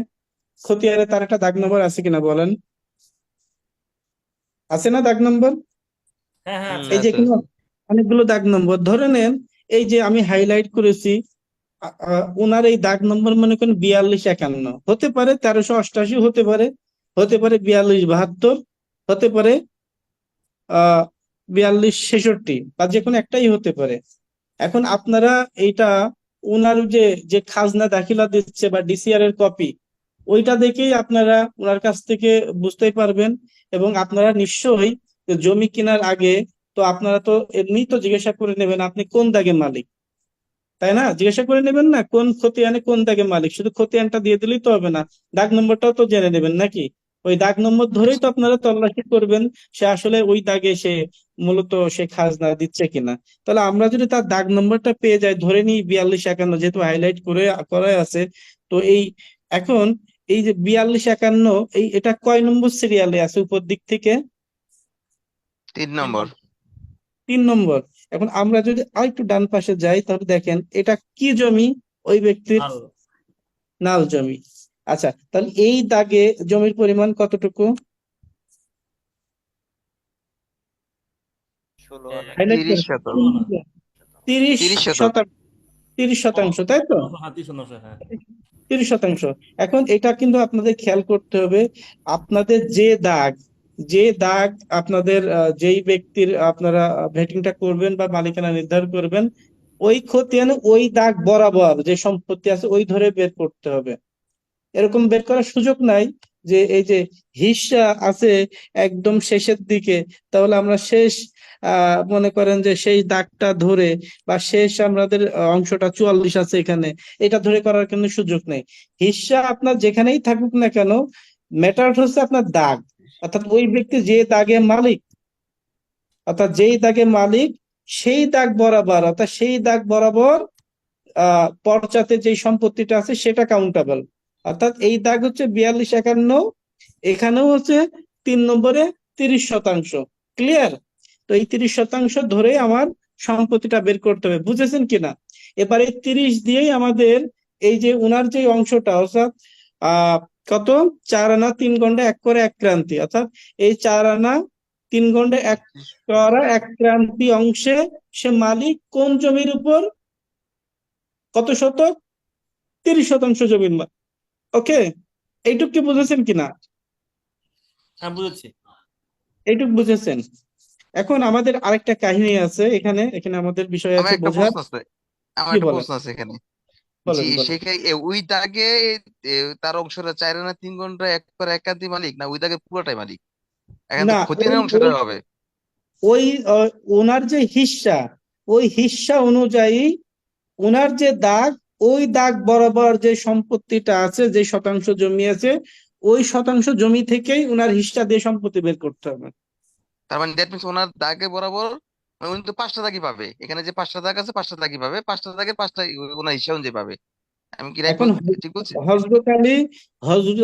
খতিয়ানে, তার একটা দাগ নম্বর আছে কিনা বলেন? আছে না দাগ নম্বর? হ্যাঁ হ্যাঁ আছে। এই যে আছে এখানে আছে। অনেকগুলো দাগ নম্বর ধরে নেন, এই যে আমি হাইলাইট করেছি, ওনার এই দাগ নম্বর মনে করেন 4251, হতে পারে 1388, হতে পারে, হতে পারে 4272, হতে পারে 4266, বা যে কোনো একটাই হতে পারে। এখন আপনারা এইটা ওনার যে যে খাজনা দাখিলা দিচ্ছে বা ডিসিআর এর কপি, ওইটা দেখেই আপনারা ওনার কাছ থেকে বুঝতেই পারবেন। এবং আপনারা নিশ্চয়ই যে জমি কেনার আগে তো আপনারা তো এমনি তো জিজ্ঞাসা করে নেবেন আপনি কোন দাগে মালিক, তাই না? জিজ্ঞাসা করে নেবেন না কোন খতিয়ানে কোন দাগে মালিক, শুধু খতিয়ানটা দিয়ে দিলেই তো হবে না, দাগ নম্বরটাও তো জেনে নেবেন নাকি? ওই দাগ নম্বর ধরেই তো আপনারা তল্লাশি করবেন সে আসলে ওই দাগে সে মূলত সে খাজনা দিচ্ছে কিনা। তাহলে আমরা যদি তার দাগ নম্বরটা পেয়ে যাই, ধরে নিই 4251, যেহেতু হাইলাইট করে করা আছে, তো এই এখন এই যে 4251, এটা কয় নম্বর সিরিয়ালে আছে উপর দিক থেকে? 3 তিন নম্বর। নম্বর। 3 নম্বর। এখন আমরা যদি আরেকটু ডান পাশে যাই, তাহলে দেখেন এটা কি জমি? ওই ব্যক্তির নাল। নাল জমি। আচ্ছা, তাহলে এই দাগে জমির পরিমাণ কতটুকু? 16 আনা। হাইলাইট 30 করে শতক। 30 30 শতক। শতাংশ, 30%, তাই তো? 30 হ্যাঁ। 30%। এখন এটা কিন্তু আপনাদের খেয়াল করতে হবে, আপনাদের যে দাগ আপনাদের যেই ব্যক্তির আপনারা ভেটিংটা করবেন বা মালিকানা নির্ধারণ করবেন, ওই খতিয়ানে ওই দাগ বরাবর যে সম্পত্তি আছে ওই ধরে বের করতে হবে। এরকম বের করার সুযোগ নাই যে এই যে হিস্সা আছে একদম শেষের দিকে, তাহলে আমরা শেষ মনে করেন যে সেই দাগটা ধরে বা শেষ আমাদের অংশটা 44 আছে এখানে, এটা ধরে করার কিন্তু সুযোগ নেই। হিস্সা আপনার যেখানেই থাকুক না কেন, ম্যাটার হচ্ছে আপনার দাগ, অর্থাৎ ওই ব্যক্তি যে দাগে মালিক, অর্থাৎ যেই দাগে মালিক সেই দাগ বরাবর, অর্থাৎ সেই দাগ বরাবর পর্চাতে যে সম্পত্তিটা আছে সেটা কাউন্টেবল। অর্থাৎ এই দাগ হচ্ছে 4251, এখানেও হচ্ছে 3 নম্বরে 30%। ক্লিয়ার? তো এই 30% ধরে আমার সম্পত্তিটা বের করতে হবে, বুঝেছেন কিনা? এবার এই 30 দিয়েই আমাদের এই যে উনার যে অংশটা, অর্থাৎ আহ কত, 4 আনা 3 ঘন্টা 1 করে 1 ক্রান্তি, অর্থাৎ এই 4 আনা 3 ঘন্টা 1 করা 1 ক্রান্তি অংশে সে মালিক কোন জমির উপর? কত শতক? 30% জমির মালিক। ওকে, এইটুক কি বুঝেছেন কিনা? হ্যাঁ বুঝেছি। এইটুক বুঝেছেন? এখন আমাদের আরেকটা কাহিনী আছে এখানে, এখানে আমাদের বিষয় আমার আছে একটা বোঝার। প্রশ্ন আছে। আমার কি একটা বলেন? প্রশ্ন আছে এখানে। জি, বলেন বলেন। সেখানে ওই দাগে তার অংশটা 4 আনা 3 ঘন্টা 1 করে 1 ক্রান্তি মালিক, না ওই দাগে পুরোটাই মালিক? এখানে তো না, ওই খতিয়ানের অংশটা ওই হবে। ওই ওনার যে হিস্সা, ওই হিস্সা অনুযায়ী ওনার যে দাগ, ওই দাগ বরাবর যে সম্পত্তিটা আছে, যে শতাংশ জমি আছে, ওই শতাংশ জমি থেকেই ওনার হিস্সা দিয়ে সম্পত্তি বের করতে হবে। তার মানে দ্যাট মিনস ওনার দাগে বরাবর উনি তো 5টা দাগই পাবে। এখানে যে 5টা দাগ আছে 5টা দাগই পাবে, 5টা দাগের 5টা ওনার হিসাব অনুযায়ী পাবে। আমি কি রাইট এখন ঠিক বলছি? হযরত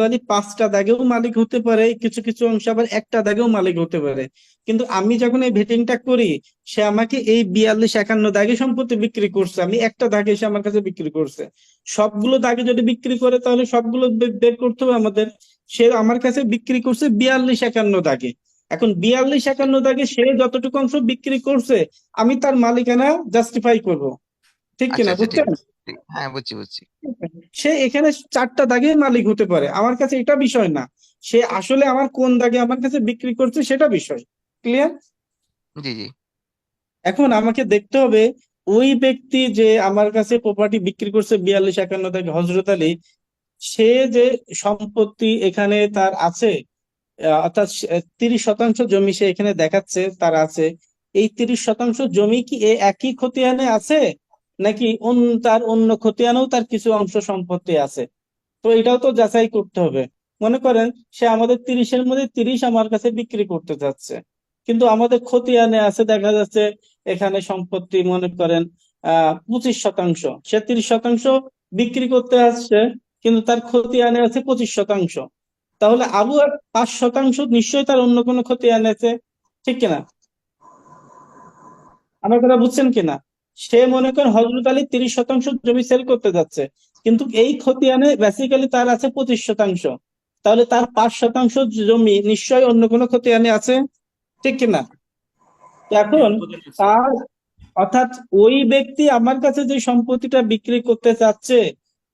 আলী 5টা দাগেও মালিক হতে পারে, কিছু কিছু অংশ আবার একটা দাগেও মালিক হতে পারে। কিন্তু আমি যখন এই ভেটিংটা করি, সে আমাকে এই 4251 দাগে সম্পত্তি বিক্রি করছে, আমি একটা দাগে সে আমার কাছে বিক্রি করছে। সবগুলো দাগে যদি বিক্রি করে তাহলে সবগুলো বের করতে হবে আমাদের। সে আমার কাছে বিক্রি করছে 4251 দাগে। এখন 4251 দাগে সে যতটুকু অংশ বিক্রি করছে, আমি তার মালিকানা জাস্টিফাই করব, ঠিক আচ্ছা কিনা? আচ্ছা, ঠিক বুঝছেন? আছে। হ্যাঁ, বুঝছি বুঝছি। সে এখানে 4টা দাগের মালিক হতে পারে, আমার কাছে এটা বিষয় না। সে আসলে আমার কোন দাগে আমার কাছে বিক্রি করছে সেটা বিষয়। ক্লিয়ার? জি জি। এখন আমাকে দেখতে হবে ওই ব্যক্তি যে আমার কাছে প্রপার্টি বিক্রি করছে 4251 থেকে হজরত আলী, সে যে সম্পত্তি এখানে তার আছে, অর্থাৎ 30% জমি সে এখানে দেখাচ্ছে তার আছে, এই 30% জমি কি এ একই খতিয়ানে আছে, নাকি তার অন্য খতিয়ানেও তার কিছু অংশ সম্পত্তি আছে? তো এটাও তো যাচাই করতে হবে। মনে করেন সে আমাদের 30-এর মধ্যে 30 আমার কাছে বিক্রি করতে যাচ্ছে, কিন্তু আমাদের খতিয়ানে আছে দেখা যাচ্ছে এখানে সম্পত্তি মনে করেন 25%, সে 30% বিক্রি করতে আসছে, কিন্তু তার খতিয়ানে আছে 25%। তাহলে আবু আর 5% নিশ্চয়ই তার অন্য কোনো খতিয়ান আছে, ঠিক কিনা? আমার কথা বুঝছেন কিনা? সে মনে করেন হজরত আলী 30% জমি সেল করতে যাচ্ছে, কিন্তু এই খতিয়ানে বেসিক্যালি তার আছে 25%। তাহলে তার 5% জমি নিশ্চয়ই অন্য কোনো খতিয়ানে আছে, ঠিক কিনা? হ্যাঁ, এখন খতিয়ান আছে। তার অর্থাৎ ওই ব্যক্তি আমার কাছে যে সম্পত্তিটা বিক্রি করতে চাচ্ছে,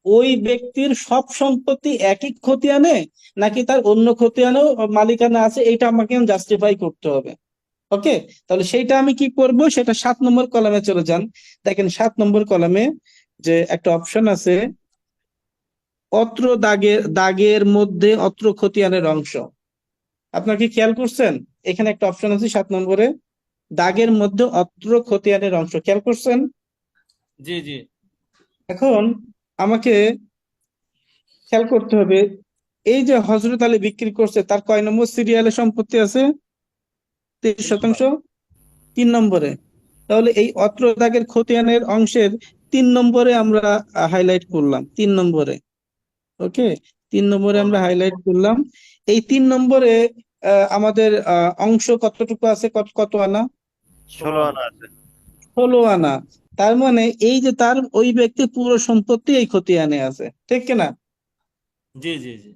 ওই ব্যক্তির সব সম্পত্তি একই খতিয়ানে, নাকি তার অন্য খতিয়ানেও মালিকানা আছে, এটা আমাকে জাস্টিফাই করতে হবে। ওকে, তাহলে সেইটা আমি কি করব, সেটা 7 নম্বর কলামে চলে যান। দেখেন 7 নম্বর কলামে যে একটা অপশন আছে, অত্র দাগের দাগের মধ্যে অত্র খতিয়ানের অংশ। আপনার কি খেয়াল করছেন? এখানে একটা অপশন আছে 7 নম্বরে, দাগের মধ্যে অত্র খতিয়ানের অংশ, খেয়াল করছেন? জি জি। এখন আমাকে খেয়াল করতে হবে, এই যে হজরত আলী বিক্রি করছে তার কয় নম্বর সিরিয়ালে সম্পত্তি আছে? 30%। 3 নম্বরে। তাহলে এই অত্র দাগের খতিয়ানের অংশের 3 নম্বরে আমরা হাইলাইট করলাম, 3 নম্বরে। ওকে, 3 নম্বরে আমরা হাইলাইট করলাম। এই 3 নম্বরে আমাদের অংশ কতটুকু আছে, কত কত আনা? 16 আনা। 16 আনা। তার মানে এই যে তার ওই ব্যক্তির পুরো সম্পত্তি এই খতিয়ানে আছে, ঠিক কিনা? জি জি জি।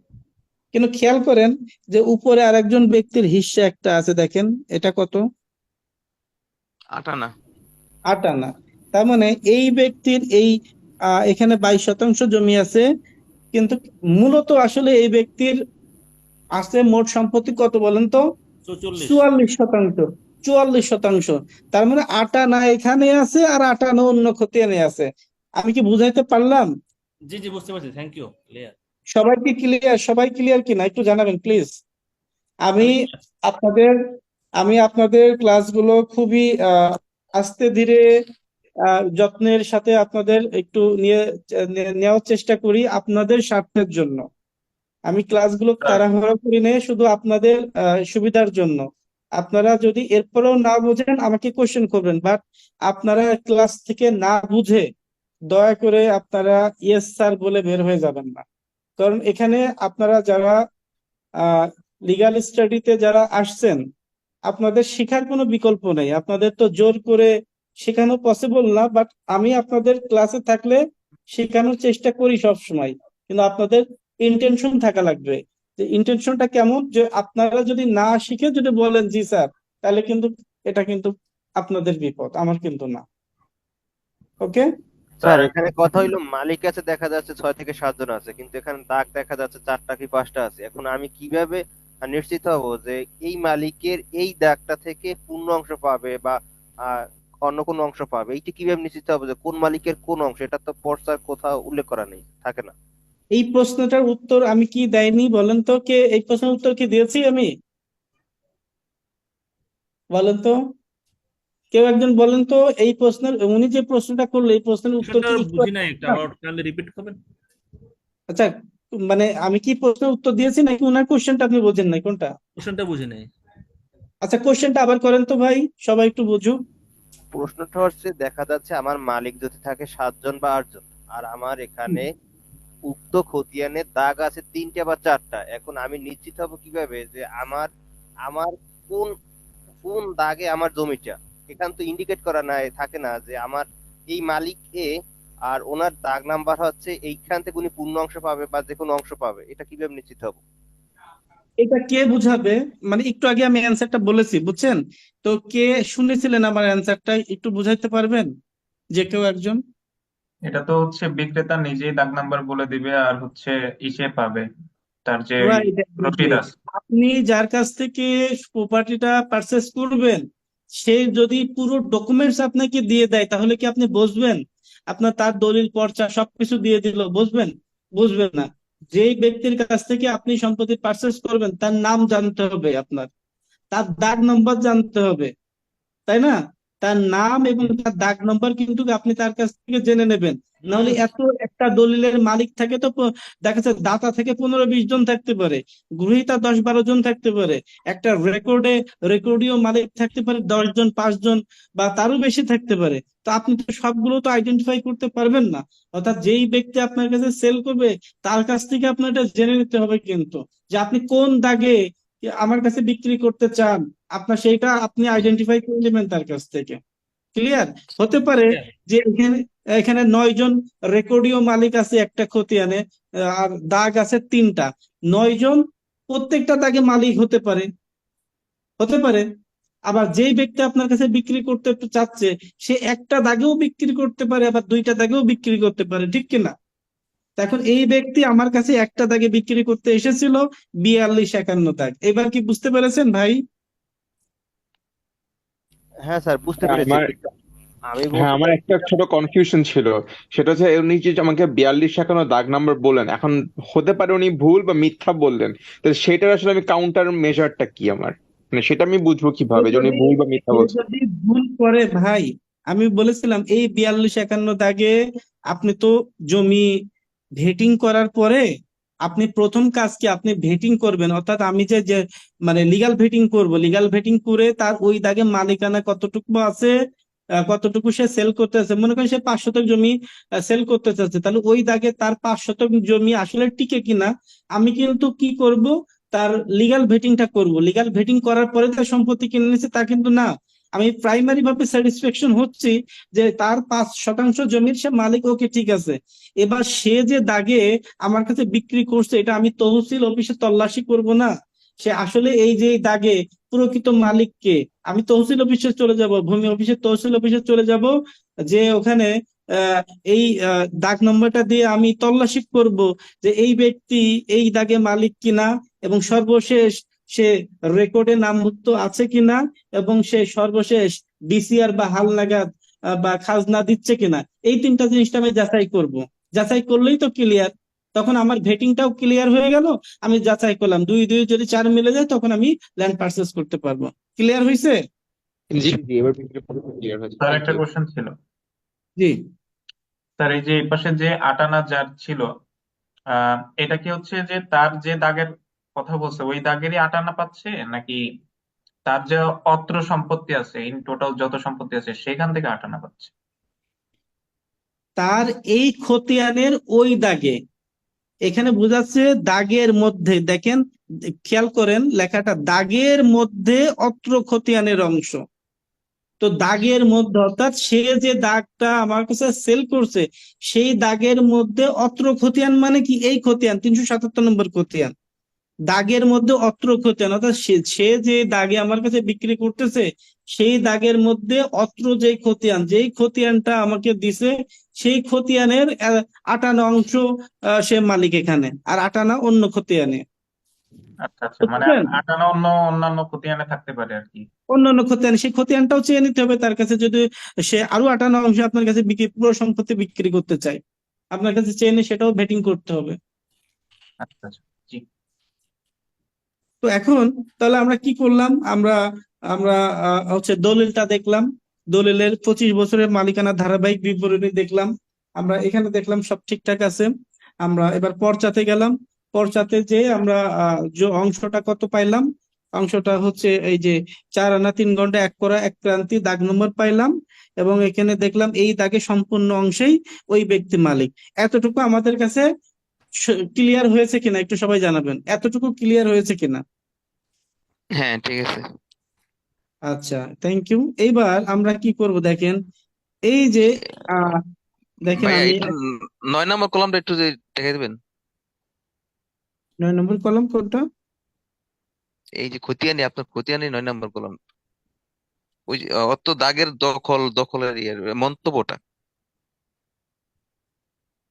কিন্তু খেয়াল করেন যে উপরে আরেকজন ব্যক্তির হিস্সা একটা আছে, দেখেন এটা কত? 8 আনা। 8 আনা। তার মানে এই ব্যক্তির এই এখানে 22% জমি আছে, কিন্তু মূলত আসলে এই ব্যক্তির আছে মোট সম্পত্তি কত বলেন তো? 44। 44%। 44%। তার মানে 8 আনা এখানে আছে আর 8 আনা অন্য খতিয়ানে আছে। আমি কি বুঝাইতে পারলাম? জি জি, বুঝতে পারছি, থ্যাংক ইউ, ক্লিয়ার। সবাই কি ক্লিয়ার? সবাই ক্লিয়ার কিনা একটু জানাবেন প্লিজ। আমি আমি আপনাদের আমি আপনাদের ক্লাসগুলো খুবই আস্তে ধীরে যত্নের সাথে আপনাদের একটু নেওয়ার চেষ্টা করি আপনাদের স্বার্থের জন্য। আমি ক্লাসগুলো তাড়াহুড়ো করি নেই, শুধু আপনাদের সুবিধার জন্য। আপনারা যদি এরপরেও না বুঝেন আমাকে কোশ্চেন করবেন, বাট আপনারা ক্লাস থেকে না বুঝে দয়া করে আপনারা ইয়েস স্যার বলে বের হয়ে যাবেন না। কারণ এখানে আপনারা যারা লিগ্যাল স্টাডিতে যারা আসছেন, আপনাদের শেখার কোনো বিকল্প নেই, আপনাদের তো জোর করে শেখানো পসিবল না, বাট আমি আপনাদের ক্লাসে থাকলে শেখানোর চেষ্টা করি সব সময়। কিন্তু আপনাদের ইন্টেনশন থাকা লাগবে, যে ইন্টেনশনটা কেমন, যে আপনারা যদি না শিখে যদি বলেন জি স্যার, তাহলে কিন্তু এটা কিন্তু আপনাদের বিপদ, আমার কিন্তু না। ওকে, স্যার এখানে কথা হইলো মালিক আছে দেখা যাচ্ছে 6 থেকে 7 জন আছে, কিন্তু এখানে দাগ দেখা যাচ্ছে 4টা কি 5টা আছে। এখন আমি কিভাবে নিশ্চিত হব যে এই মালিকের এই দাগটা থেকে পূর্ণ অংশ পাবে বা আহ, অন্য কোন অংশ পাবে? এইটা কিভাবে নিশ্চিত হবো যে কোন মালিকের কোন অংশ? এটা তো পর্চার কোথাও উল্লেখ করা নেই, থাকে না। এই প্রশ্নটার উত্তর আমি কি দেয়নি বলেন তো? কে এই প্রশ্নের উত্তর কি দিয়েছি আমি? বলেন তো, কেউ একজন বলেন তো, এই প্রশ্নের উনি যে প্রশ্নটা করলো এই প্রশ্নের উত্তর কোশ্চেনটা কি একটু বুঝি আগে নাই, একটা দিলাম? আবার কাইন্ডলি রিপিট করবেন। আচ্ছা, মানে আমি কি প্রশ্নের উত্তর দিয়েছি নাকি ওনার কোশ্চেনটা আপনি বোঝেন নাই, কোনটা? কোশ্চেনটা বুঝি নাই। আচ্ছা, কোশ্চেনটা আবার করেন তো ভাই, সবাই একটু বুঝুক। প্রশ্নটা হচ্ছে দেখা যাচ্ছে আমার মালিক যদি থাকে 7 জন বা 8 জন, আর আমার এখানে উক্ত খতিয়ানের দাগ আছে 3টে বা 4টা। এখন আমি নিশ্চিত হব কিভাবে যে আমার আমার কোন কোন দাগে আমার জমিটা? এখান তো ইন্ডিকেট করা নাই, থাকে না যে আমার এই মালিক এ, আর ওনার দাগ নাম্বার হচ্ছে এইখান থেকে উনি পূর্ণ অংশ পাবে বা যে কোনো অংশ পাবে। এটা কিভাবে নিশ্চিত হব? এটা কে বুঝাবে? মানে একটু আগে আমি অ্যান্সারটা বলেছি, বুঝছেন? তো কে শুনেছিলেন আমার অ্যান্সারটা, একটু বুঝাইতে পারবেন যে কেউ একজন? এটা তো হচ্ছে বিক্রেতা নিজেই দাগ নাম্বার বলে দিবে, আর হচ্ছে ইসে পাবে, তার যে রাইট, রসিদ আছে। আপনি যার কাছ থেকে প্রপার্টিটা পারচেস করবেন সে যদি পুরো ডকুমেন্টস আপনাকে দিয়ে দেয় তাহলে কি আপনি বসবেন? আপনার তার দলিল পর্চা সবকিছু দিয়ে দিল, বসবেন? বুঝবেন না। যেই ব্যক্তির কাছ থেকে আপনি সম্পত্তি পারচেস করবেন তার নাম জানতে হবে আপনার, তার দাগ নম্বর জানতে হবে, তাই না? তার নাম এবং তার দাগ নম্বর কিন্তু আপনি তার কাছ থেকে জেনে নেবেন। নাহলে এত একটা দলিলের মালিক থাকে তো দেখা যাচ্ছে দাতা থেকে 15-20 জন থাকতে পারে, গ্রহীতা 10-12 জন থাকতে পারে, একটা রেকর্ডীয় মালিক থাকতে পারে 10 জন, 5 জন বা তারও বেশি থাকতে পারে। তো আপনি তো সবগুলো তো আইডেন্টিফাই করতে পারবেন না। অর্থাৎ যেই ব্যক্তি আপনার কাছে সেল করবে তার কাছ থেকে আপনার এটা জেনে নিতে হবে কিন্তু, যে আপনি কোন দাগে আমার কাছে বিক্রি করতে চান। আপনার সেইটা আপনি আইডেন্টিফাই করে নেবেন তার কাছ থেকে। ক্লিয়ার? হতে পারে যে এখানে এখানে 9 জন রেকর্ডীয় মালিক আছে একটা খতিয়ানে, আর দাগ আছে 3টা। 9 জন প্রত্যেকটা দাগে মালিক হতে পারে। আবার যেই ব্যক্তি আপনার কাছে বিক্রি করতে চাচ্ছে সে একটা দাগেও বিক্রি করতে পারে, আবার 2টা দাগেও বিক্রি করতে পারে, ঠিক কিনা? তা এখন এই ব্যক্তি আমার কাছে একটা দাগে বিক্রি করতে এসেছিল 42-51 দাগ। এবার কি বুঝতে পেরেছেন ভাই? হ্যাঁ স্যার, বুঝতে পেরেছি, আমার কিন্তু আমি হ্যাঁ, বলতে আমার চাচ্ছি একটা ছোট কনফিউশন ছিল। সেটা হচ্ছে উনি যে আমাকে 42-51 দাগ নাম্বার বললেন, এখন হতে পারে উনি ভুল বা মিথ্যা বললেন, তো সেটার আসলে আমি কাউন্টার মেজারটা কি আমার, মানে সেটা আমি বুঝবো সে কিভাবে যে উনি যদি ভুল বা মিথ্যা সে বলছেন? যদি ভুল করে ভাই, আমি বলেছিলাম এই 42-51 দাগে আপনি তো জমি ভেটিং করার পরে আপনি প্রথম কাজ কি আপনি ভেটিং করবেন, অর্থাৎ আমি যে যে মানে লিগ্যাল ভেটিং করব, লিগ্যাল ভেটিং করে তার ওই দাগে মালিকানা কতটুকু আছে, কতটুকু সে সেল করতেছে। মনে করেন সে 5 শতক জমি সেল করতে চাচ্ছে, তাহলে ওই দাগে তার 5 শতক জমি আসলে টিকে কিনা আমি কিন্তু কি করব, তার লিগ্যাল ভেটিংটা করব। লিগ্যাল ভেটিং করার পরে তার সম্পত্তি কিনে নিচ্ছে তা কিন্তু না, আমি প্রাইমারি ভাবে স্যাটিসফ্যাকশন হচ্ছি যে তার 5 শতাংশ জমির সে মালিক, ওকে ঠিক আছে। এবার সে যে দাগে আমার কাছে বিক্রি করছে এটা আমি তহসিল অফিসে তল্লাশি করব না, সে আসলে এই যে এই দাগে প্রকৃত মালিক কে। আমি তহসিল অফিসে চলে যাব, ভূমি অফিসে তহসিল অফিসে চলে যাব, যে ওখানে আহ, এই দাগ নম্বরটা দিয়ে আমি তল্লাশি করব যে এই ব্যক্তি এই দাগে মালিক কিনা, এবং সর্বশেষ সে রেকর্ডে নামভুক্ত আছে কিনা, এবং সে সর্বশেষ ডিসিআর বা হালনাগাদ বা খাজনা দিচ্ছে কিনা। এই 3টা জিনিসটা আমি যাচাই করব। যাচাই করলেই তো ক্লিয়ার, তখন আমার ভেটিংটাও ক্লিয়ার হয়ে গেল। আমি যাচাই করলাম 2-2 যদি 4 মিলে যায় তখন আমি ল্যান্ড পারচেস করতে পারবো। ক্লিয়ার হয়েছে? জি জি, এবার ক্লিয়ার হয়েছে, স্যার থ্যাংক একটা ইউ। কোশ্চেন ছিল। জি। স্যার এই যে এই পাশে যে আটানা যার ছিল, এটা কি হচ্ছে যে তার যে দাগের কথা বলছে ওই দাগেরই আটানা পাচ্ছে, নাকি তার যে অত্র সম্পত্তি আছে, ইন টোটাল যত সম্পত্তি আছে সেখান থেকে আটানা পাচ্ছে? তার এই খতিয়ানের ওই দাগে, এখানে বোঝাচ্ছে দাগের মধ্যে, দেখেন খেয়াল করেন লেখাটা, দাগের মধ্যে অত্র খতিয়ানের অংশ। তো দাগের মধ্যে অর্থাৎ সে যে দাগটা আমার কাছে সেল করছে সেই দাগের মধ্যে অত্র খতিয়ান মানে কি, এই খতিয়ান 377 নম্বর খতিয়ান, দাগের মধ্যে অত্র খতিয়ান অর্থাৎ সে সে যে দাগে আমার কাছে বিক্রি করতেছে সেই দাগের মধ্যে অত্র যে খতিয়ান, যেই খতিয়ানটা আমাকে দিছে সেই খতিয়ানের 58 অংশ সে মালিক এখানে, আর 58 অন্য খতিয়ানে। আচ্ছা আচ্ছা, মানে বুঝছেন? আটানা অন্যান্য খতিয়ানে থাকতে পারে আর কি। অন্যান্য খতিয়ান, সেই খতিয়ানটাও চেয়ে নিতে হবে তার কাছে, যদি সে আরো 58 অংশ আপনার কাছে বিক্রি পুরো সম্পত্তি বিক্রি করতে চায় আপনার কাছে চেয়ে নিয়ে সেটাও ভেটিং করতে হবে। আচ্ছা আচ্ছা, জি। তো এখন তাহলে আমরা কি করলাম, আমরা আমরা হচ্ছে দলিলটা দেখলাম, দলিলের 25 বছরের মালিকানা ধারাবাহিক বিবরণী দেখলাম, আমরা এখানে দেখলাম সব ঠিকঠাক আছে। আমরা এবার পর্চাতে গেলাম, পর্চাতে যে আমরা যে অংশটা কত পাইলাম, অংশটা হচ্ছে এই যে 4 আনা 3 গন্ডা 1 করা 1 ক্রান্তি দাগ নম্বর পাইলাম, এবং এখানে দেখলাম এই দাগে সম্পূর্ণ অংশেই ওই ব্যক্তি মালিক। এতটুকু আমাদের কাছে ক্লিয়ার হয়েছে কিনা একটু সবাই জানাবেন, এতটুকু ক্লিয়ার হয়েছে কিনা? হ্যাঁ ঠিক আছে। আচ্ছা, থ্যাংক ইউ। এইবার আমরা কি করব দেখেন, এই যে আহ দেখেন ভাইয়া আমি একটু 9 নম্বর কলামটা একটু যে দেখে দিবেন। 9 নম্বর কলাম কোনটা? এই যে খতিয়ানি, আপনার খতিয়ানি 9 নম্বর কলাম, ওই যে অত দাগের দখলের ইয়ের মন্তব্যটা।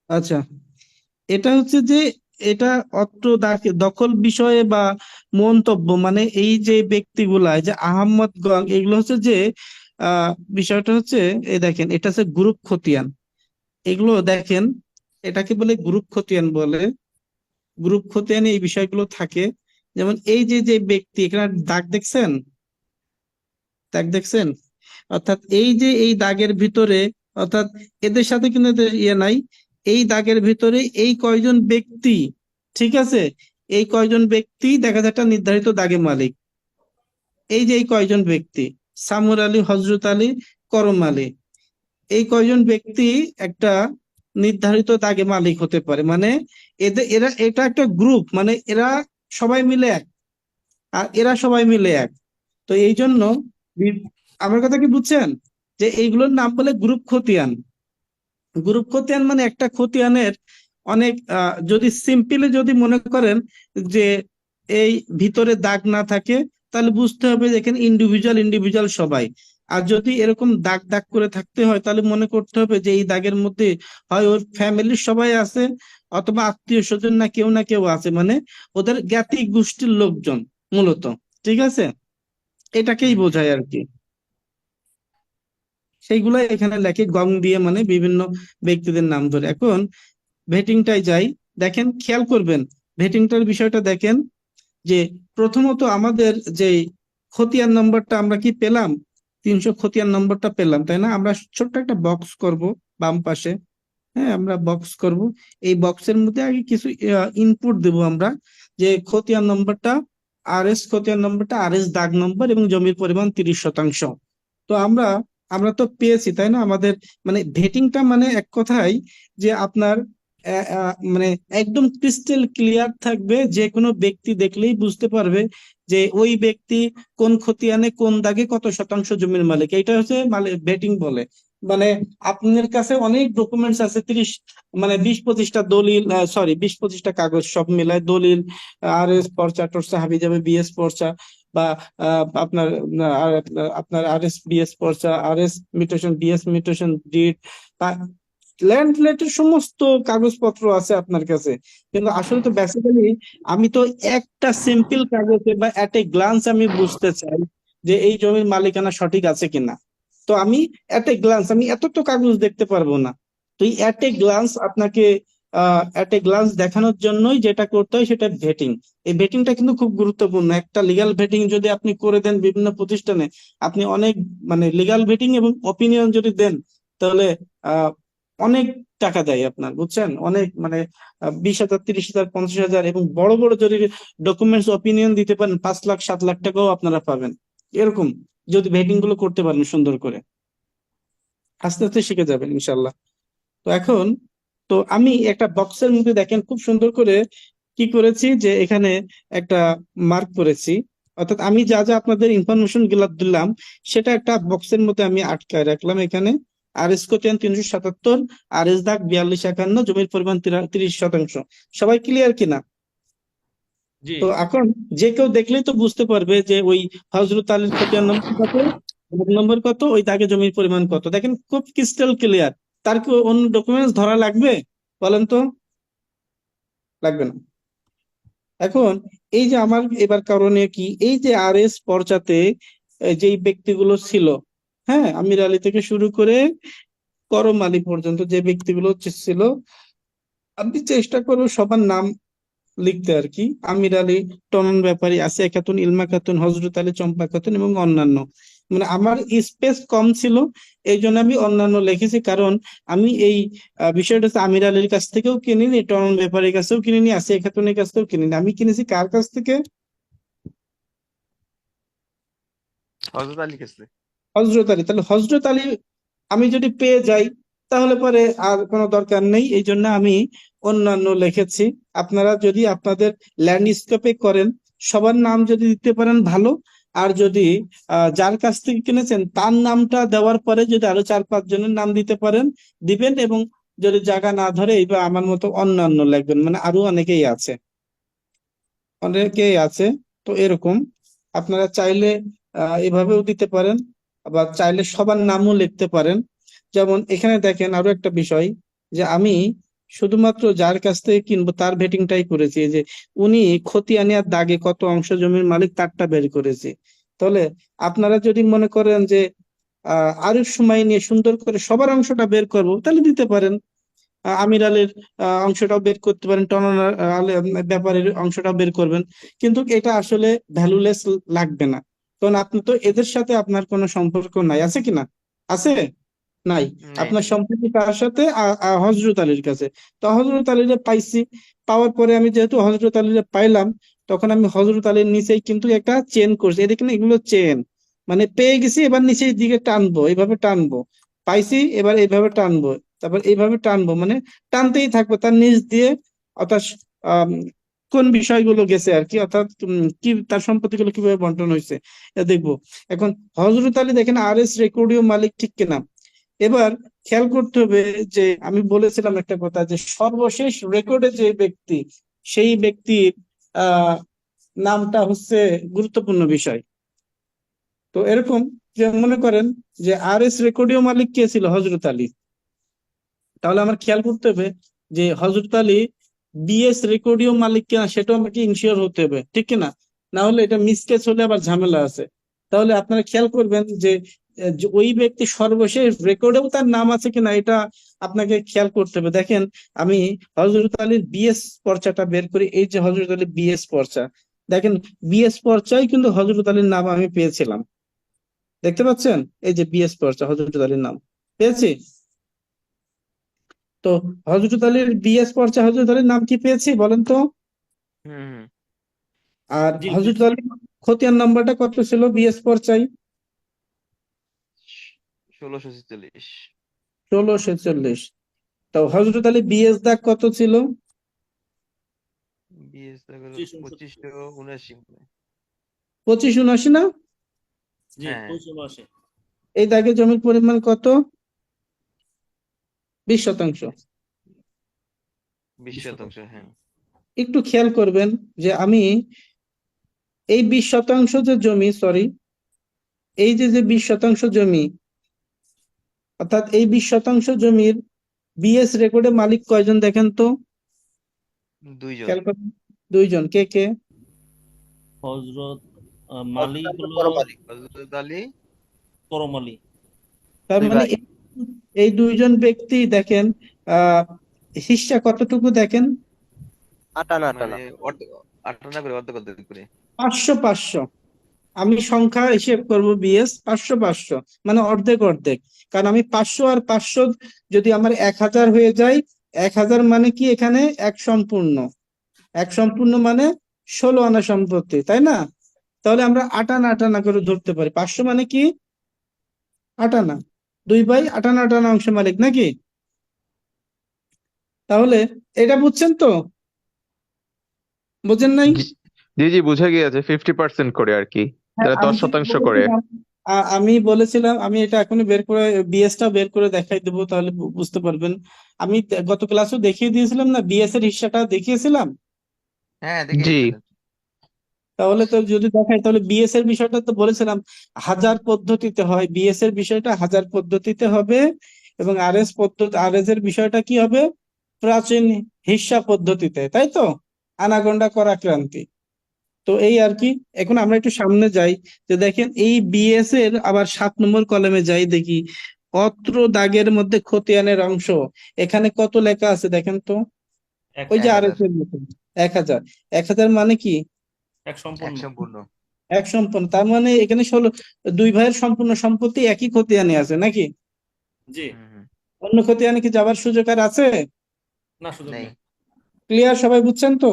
আচ্ছা, এটা হচ্ছে যে এটা অত্র দখল বিষয়ে বা মন্তব্য, মানে এই যে ব্যক্তিগুলা, এই যে আহমদ গং, এগুলো হচ্ছে যে বিষয়টা হচ্ছে, এই দেখেন এটা হচ্ছে গ্রুপ খতিয়ান। এগুলো দেখেন, এটাকে বলে গ্রুপ খতিয়ান বলে। গ্রুপ খতিয়ানে এই বিষয়গুলো থাকে। যেমন এই যে যে ব্যক্তি, এখানে দাগ দেখছেন, দাগ দেখছেন, অর্থাৎ এই যে এই দাগের ভিতরে, অর্থাৎ এদের সাথে কিন্তু এদের ইয়ে নাই, এই দাগের ভিতরে এই কয়জন ব্যক্তি, ঠিক আছে, এই কয়জন ব্যক্তি দেখা যায় একটা নির্ধারিত দাগের মালিক। এই যে এই কয়জন ব্যক্তি, সামুর আলী, হজরত আলী, করম আলী, এই কয়জন ব্যক্তি একটা নির্ধারিত দাগে মালিক হতে পারে। মানে এরা এটা একটা গ্রুপ, মানে এরা সবাই মিলে এক, আর এরা সবাই মিলে এক। তো এই জন্য আমার কথা কি বুঝছেন, যে এইগুলোর নাম বলে গ্রুপ খতিয়ান। গ্রুপ খতিয়ান মানে একটা খতিয়ানের অনেক যদি সিম্পলি যদি মনে করেন যে এই ভিতরে দাগ না থাকে, তাহলে বুঝতে হবে যে এখানে ইন্ডিভিজুয়াল ইন্ডিভিজুয়াল সবাই। আর যদি এরকম দাগ দাগ করে থাকতে হয়, তাহলে মনে করতে হবে যে এই দাগের মধ্যে হয় ওর ফ্যামিলির সবাই আছে, অথবা আত্মীয় স্বজন না কেউ আছে, মানে ওদের জ্ঞাতি গোষ্ঠীর লোকজন মূলত। ঠিক আছে, এটাকেই বোঝায় আর কি। সেইগুলো এখানে লেখে গং দিয়ে, মানে বিভিন্ন ব্যক্তিদের নাম ধরে। এখন ভেটিংটাই যাই, দেখেন খেয়াল করবেন ভেটিংটার বিষয়টা দেখেন, যে প্রথমত আমাদের যে খতিয়ান নম্বরটা আমরা কি পেলাম, 300 খতিয়ান নম্বরটা পেলাম, তাই না? আমরা ছোট্ট একটা বক্স করব বাম পাশে। হ্যাঁ, আমরা বক্স করব। এই বক্সের মধ্যে আগে কিছু ইনপুট দেব আমরা, যে খতিয়ান নম্বরটা খতিয়ান নম্বরটা দাগ নম্বর এবং জমির পরিমাণ 30%। তো আমরা আমরা তো পেয়েছি, তাই না? আমাদের মানে ভেটিংটা মানে এক কথায় যে আপনার মানে একদম ক্রিস্টাল ক্লিয়ার থাকবে, যে কোনো ব্যক্তি দেখলেই বুঝতে পারবে যে ওই ব্যক্তি কোন খতিয়ানে কোন দাগে কত শতাংশ জমির মালিক। এটা হচ্ছে ভেটিং বলে। মানে আপনার কাছে অনেক ডকুমেন্টস আছে, 20-25টা দলিল, সরি 20-25টা কাগজ সব মিলায় দলিল, RS পর্চা টর্চা হাবিজাবি BS পর্চা, বা আপনার RS BS পর্চা, RS mutation BS mutation did, land related সমস্ত কাগজপত্র আছে আপনার কাছে। কিন্তু আসলে তো বেসিক্যালি আমি তো একটা সিম্পল কাগজে বা এট এ গ্লান্স আমি বুঝতে চাই যে এই জমির মালিকানা সঠিক আছে কিনা। তো আমি এট এ গ্লান্স, আমি এত তো কাগজ দেখতে পারবো না। তো এই এট এ গ্লান্স আপনাকে এট এ গ্লান্স দেখানোর জন্যই যেটা করতে হয় সেটা ভেটিং। এই ভেটিংটা কিন্তু খুব গুরুত্বপূর্ণ। একটা লিগ্যাল ভেটিং যদি আপনি করে দেন বিভিন্ন প্রতিষ্ঠানে, আপনি অনেক মানে লিগ্যাল ভেটিং এবং অপিনিয়ন যদি দেন, তাহলে আহ অনেক টাকা দেয় আপনার, বুঝছেন? অনেক মানে 20,000, 30,000, 50,000, এবং বড় বড় যদি ডকুমেন্টস অপিনিয়ন দিতে পারেন 5 লাখ 7 লাখ টাকাও আপনারা পাবেন এরকম, যদি ভেটিং গুলো করতে পারেন সুন্দর করে। আস্তে আস্তে শিখে যাবেন ইনশাল্লাহ। তো এখন তো আমি একটা বক্সের মধ্যে দেখেন খুব সুন্দর করে কি করেছি, যে এখানে একটা মার্ক করেছি, অর্থাৎ আমি যা যা আপনাদের ইনফরমেশন গুলা দিলাম সেটা একটা বক্সের মধ্যে আমি আটকায় রাখলাম। এখানে RS খতিয়ান 377, RS দাগ 4251, জমির পরিমাণ 30%। সবাই ক্লিয়ার কিনা? জি। তো এখন যে কেউ দেখলেই তো বুঝতে পারবে যে ওই হজরত আলীর খতিয়ান নম্বর কত, দাগ নম্বর কত, ওই দাগে জমির পরিমাণ কত। দেখেন খুব ক্রিস্টাল ক্লিয়ার। তার কি অন্য ডকুমেন্টস ধরা লাগবে? বলেন তো, লাগবে না। এখন এই যে আমার এবার কারণে কি, এই যে RS পর্চাতে যেই ব্যক্তিগুলো ছিল, হ্যাঁ, আমির আলী থেকে শুরু করে করম আলী পর্যন্ত যে ব্যক্তিগুলো ছিল, আমি চেষ্টা করবো সবার নাম লিখতে আর কি। আমির আলী, টনন ব্যাপারী, আসিয়া খাতুন, ইলমা খাতুন, হজরত আলী, চম্পা খাতুন এবং অন্যান্য। মানে আমার স্পেস কম ছিল, এই জন্য আমি অন্যান্য লিখেছি। কারণ আমি এই বিষয়টা হচ্ছে আমির আলীর কাছ থেকেও কিনিনি, টনন ব্যাপারীর কাছেও কিনিনি, আসিয়া খাতুনের কাছ থেকেও কিনিনি। আমি কিনেছি কার কাছ থেকে? হযরত আলী কাছে। হজরত আলী। তাহলে হজরত আলী আমি যদি পেয়ে যাই, তাহলে পরে আর কোনো দরকার নেই, এই জন্য আমি অন্যান্য লিখেছি। আপনারা যদি আপনাদের ল্যান্ডস্কেপে করেন, সবার নাম যদি দিতে পারেন ভালো। আর যদি যার কাছ থেকে কিনেছেন তার নামটা দেওয়ার পরে যদি আরো 4-5 জনের নাম দিতে পারেন দিবেন, এবং যদি জায়গা না ধরে এইবার আমার মতো অন্যান্য লিখবেন, মানে আরো অনেকেই আছে। তো এরকম আপনারা চাইলে এভাবেও দিতে পারেন, আবার চাইলে সবার নামও লিখতে পারেন। যেমন এখানে দেখেন আরো একটা বিষয়, যে আমি শুধুমাত্র যার কাছ থেকে কিনবো তার ভেটিংটাই করেছি। এই যে উনি খতিয়ানিয়ার দাগে কত অংশ জমির মালিক তারটা বের করেছি। তাহলে আপনারা যদি মনে করেন যে আরো সময় নিয়ে সুন্দর করে সবার অংশটা বের করবো, তাহলে দিতে পারেন। আমির আলীর অংশটাও বের করতে পারেন, টনন ব্যাপারের অংশটাও বের করবেন, কিন্তু এটা আসলে ভ্যালুলেস লাগবে না, কারণ আপনি তো এদের সাথে আপনার কোনো সম্পর্ক নাই, আছে কিনা? আছে? নাই। নেই। আপনার সম্পর্ক কার সাথে? হজরত আলীর কাছে। তো হজরত আলীরে পাইছি, পাওয়ার পরে আমি যেহেতু হজরত আলীরে পাইলাম, তখন আমি হজরত আলীর নিচেই কিন্তু একটা চেন করছি। এদিকে না, এগুলো চেন, মানে পেয়ে গেছি, এবার নিচের দিকে টানবো, এইভাবে টানবো। পাইছি, এবার এইভাবে টানবো, তারপর এইভাবে টানবো, মানে টানতেই থাকবো তার নিচ দিয়ে। অর্থাৎ আম, কোন বিষয়গুলো গেছে আর কি, অর্থাৎ কি তার সম্পত্তিগুলো কিভাবে বন্টন হয়েছে এটা দেখবো। এখন হজরত আলী দেখেন আর এস রেকর্ডীয় মালিক, ঠিক কিনা? এবার খেয়াল করতে হবে যে আমি বলেছিলাম একটা কথা, যে সর্বশেষ রেকর্ডে যে ব্যক্তি, সেই ব্যক্তির আহ নামটা হচ্ছে গুরুত্বপূর্ণ বিষয়। তো এরকম যে মনে করেন যে আর এস রেকর্ডীয় মালিক কে ছিল? হজরত আলী। তাহলে আমার খেয়াল করতে হবে যে হজরত আলী বিএস রেকর্ডীয় মালিক কিনা, সেটাও আমাকে ইনশিওর হতে হবে, ঠিক কিনা? না হলে এটা মিসকেস হলে আবার ঝামেলা আছে। তাহলে আপনারা খেয়াল করবেন যে যে ওই ব্যক্তি সর্বশেষ রেকর্ডেও তার নাম আছে কিনা, এটা আপনাকে খেয়াল করতে হবে। দেখেন, আমি হজরত আলীর বিএস পর্চাটা বের করি। এই যে হজরত আলী বিএস পর্চা, দেখেন বিএস পর্চায় কিন্তু হজরত আলীর নাম আমি পেয়েছিলাম, দেখতে পাচ্ছেন? এই যে বিএস পর্চা, হজরত আলীর নাম পেয়েছি। তো হজরত আলীর বিএস পর্চা, হজরত আলীর নাম কি পেয়েছি বলেন তো? হুম। আর জি হজরত আলীর খতিয়ান নাম্বারটা কত ছিল বিএস পর্চায়? 1646। 1646। তো হজরত আলী বিএস দাগ কত ছিল? 2579। 2579 না? জি হ্যাঁ, 2579। এই দাগে জমির পরিমাণ কত? 20%। 20%। হ্যাঁ, একটু খেয়াল করবেন যে আমি এই 20% যে জমি, সরি, এই যে 20% জমি, অর্থাৎ এই 20% জমির বিএস রেকর্ডে মালিক কয়জন দেখেন তো? 2 জন। খেয়াল করেন, 2 জন। কে কে? হজরত মালিক হলো বড় মালিক। হযরত আলী, পরম আলী। তার 2 মানে ভাই। এই 2 জন ব্যক্তি দেখেন আহ হিস্সা কতটুকু দেখেন? আটানা মানে আটানা। 58 করে, অর্ধেক করে। 500 500। আমি সংখ্যা হিসেব করব, বিএস 500 500, মানে অর্ধেক অর্ধেক। কারণ আমি 500 আর 500 যদি আমার 1000 হয়ে যায়, 1000 মানে কি এখানে এক সম্পূর্ণ, এক সম্পূর্ণ মানে 16 আনা সম্পত্তি, তাই না? তাহলে আমরা আটানা আটানা করে ধরতে পারি। 500 মানে কি? আটানা। 2 ভাই আটানা আটানা অংশ মালিক, নাকি? তাহলে এটা বুঝছেন তো? বুঝেন নাই? জি জি জি, বুঝে গিয়েছে, 50% করে আর কি, হ্যাঁ, তাহলে আমি 10% করে। বলেছিলাম আমি এটা এখনই বের করে, বিএসটা বের করে দেখাই দেবো, তাহলে বুঝতে পারবেন। আমি গত ক্লাসও দেখিয়ে দিয়েছিলাম না, বিএস এর হিসাবটা দেখিয়েছিলাম। হ্যাঁ, জি দেখিয়েছিলেন। তাহলে তো যদি দেখাই, তাহলে বিএস এর বিষয়টা তো বলেছিলাম হাজার পদ্ধতিতে হয়, বিএস এর বিষয়টা হাজার পদ্ধতিতে হবে, এবং আরএস এর বিষয়টা কি হবে? প্রাচীন হিসাব পদ্ধতিতে, তাই তো? আনাগোন্ডা করা ক্রান্তি। তো এই আর কি। এখন আমরা একটু সামনে যাই, যে দেখেন এই বিএস এর আবার 7 নম্বর কলামে যাই, দেখি অত্র দাগের মধ্যে খতিয়ানের অংশ এখানে কত লেখা আছে দেখেন তো। ওই যে 1000। আরএস এর মতো 1000। 1000 মানে কি? এক সম্পূর্ণ। সম্পূর্ণ। এক সম্পূর্ণ, তার মানে এখানে 2 ভাইয়ের সম্পূর্ণ সম্পত্তি একই খতিয়ানে আছে, নাকি? জি, হুম। অন্য খতিয়ানে কি যাবার সুযোগ আর আছে? না সুযোগ নেই। নেই। ক্লিয়ার? সবাই বুঝছেন তো?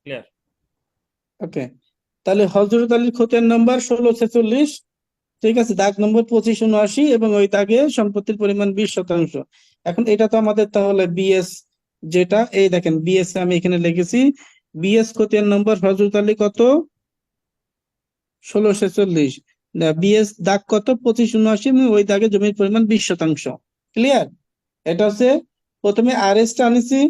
ক্লিয়ার। ওকে। তাহলে হজরত আলীর খতিয়ান নম্বর 1646, ঠিক আছে, দাগ নম্বর 2579, এবং ওই দাগে সম্পত্তির পরিমাণ 20%। এখন এটা তো আমাদের তাহলে বিএস, যেটা এই দেখেন বিএস আমি এখানে লিখেছি, বিএস খতিয়ান নম্বর হজরত আলী কত? 1646। বিএস দাগ কত? 2579, এবং ওই দাগে জমির পরিমাণ 20%। ক্লিয়ার? এটা হচ্ছে প্রথমে আরএস টানিছি,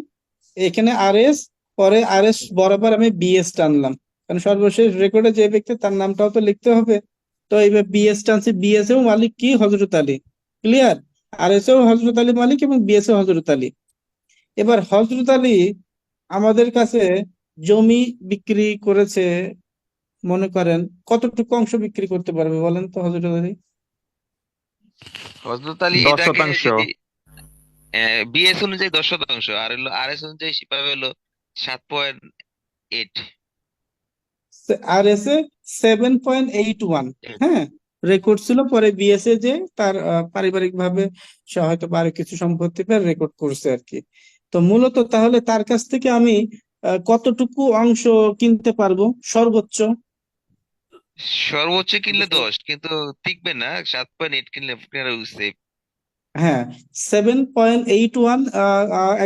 এখানে আরএস, পরে আরএস বরাবর আমি বিএস টানলাম, কারণ সর্বশেষ রেকর্ডে যে ব্যক্তি তার নামটাও তো লিখতে হবে। তো এইবার বিএস টানছি, বিএস এও মালিক কি? হজরত আলী। ক্লিয়ার? আরএস এও হজরত আলী মালিক, এবং বিএস এও হজরত আলী। এবার হযরত আলী আমাদের কাছে জমি বিক্রি করেছে, মনে করেন কতটুকু অংশ বিক্রি করতে পারবে বলেন তো হযরত আলী? হযরত আলী 10 এটাকে শতাংশ। যদি বিএস অনুযায়ী 10%, আর হলো আরএস অনুযায়ী সেভাবে হলো 7.8। আর এস এ 7.81, হ্যাঁ, রেকর্ড ছিল। পরে বিএসএ যে তার পারিবারিক ভাবে সে হয়তো বা আরো কিছু সম্পত্তি পেয়ে রেকর্ড করছে আর কি। তো মূলত তাহলে তার কাছ থেকে আমি কতটুকু অংশ কিনতে পারবো সর্বোচ্চ? সর্বোচ্চ কিনলে 10, কিন্তু টিকবে না। 7.8 কিনলে সেফ। হ্যাঁ, 7.81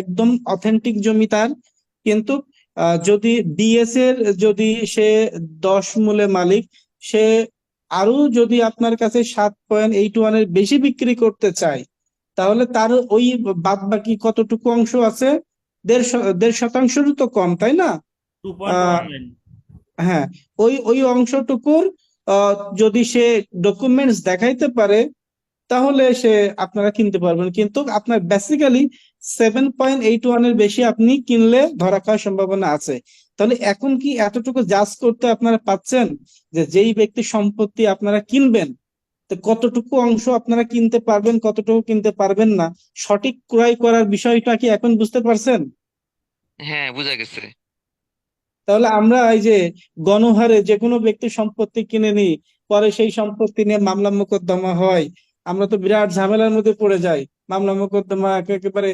একদম অথেন্টিক জমি তার। কিন্তু যদি বিএস এর, যদি সে 10 মূলে মালিক, সে আরো যদি আপনার কাছে 7.81 এর বেশি বিক্রি করতে চায়, তাহলে তার ওই বাদ বাকি কতটুকু অংশ আছে? 1.5 শতাংশেরও তো কম, তাই না? আহ 2.19। হ্যাঁ, ওই ওই অংশটুকুর যদি সে ডকুমেন্টস দেখাইতে পারে, তাহলে সে আপনারা কিনতে পারবেন। কিন্তু আপনার বেসিক্যালি 7.81 এর বেশি আপনি কিনলে ধরা খাওয়ার সম্ভাবনা আছে। তাহলে এখন কি এতটুকু জাজ করতে আপনারা পাচ্ছেন যে যেই ব্যক্তি সম্পত্তি আপনারা কিনবেন, তো কতটুকু অংশ আপনারা কিনতে পারবেন, কতটুকু কিনতে পারবেন না, সঠিক ক্রয় করার বিষয়টা কি এখন বুঝতে পারছেন? হ্যাঁ, বোঝা গেছে। তাহলে আমরা এই যে গণহারে যে কোনো ব্যক্তি সম্পত্তি কিনে নিই, পরে সেই সম্পত্তি নিয়ে মামলা মোকদ্দমা হয়, আমরা তো বিরাট ঝামেলার মধ্যে পড়ে যাই। মামলা মোকদ্দমা একেবারে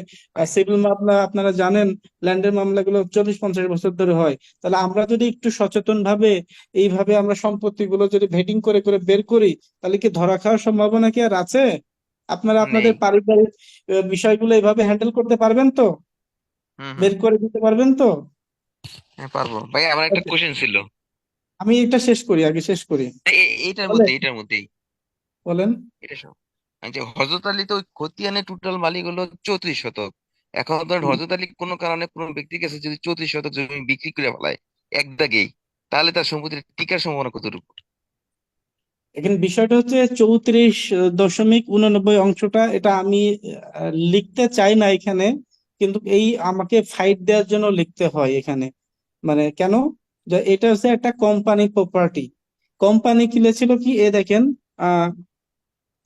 সিভিল মামলা, আপনারা জানেন ল্যান্ডের মামলাগুলো 40-50 বছর ধরে হয়। তাহলে আমরা যদি একটু সচেতন ভাবে এইভাবে আমরা সম্পত্তিগুলো যদি ভেটিং করে করে বের করি, তাহলে কি ধরা খাওয়ার সম্ভাবনা কি আর আছে? আপনারা নেই। আপনাদের পারিবারিক বিষয়গুলো এইভাবে হ্যান্ডেল করতে পারবেন তো? হুম, হুম। বের করে দিতে পারবেন তো? হ্যাঁ, পারবো ভাই। আমার একটা কোশ্চেন ছিল। আমি এটা শেষ করি, আগে শেষ করি। বলে এটার মধ্যেই বলেন। এটা সব যে হযরত আলী তো ওই খতিয়ানের টোটাল মালিক হলো 34 শতক। এখন ধরেন হুম। হযরত আলী কোনো কারণে কোনো ব্যক্তির কাছে যদি 34 শতক জমি বিক্রি করে ফেলায় এক দাগেই, তাহলে তার সম্পত্তি টিকার সম্ভাবনা কতটুকু? এখানে বিষয়টা হচ্ছে 34.89 অংশটা, এটা আমি লিখতে চাই না এখানে, কিন্তু এই আমাকে ফাইট দেওয়ার জন্য লিখতে হয় এখানে। মানে কেন? যে এটা হচ্ছে একটা কোম্পানি প্রপার্টি। কোম্পানি কিনেছিল কি, এ দেখেন, আহ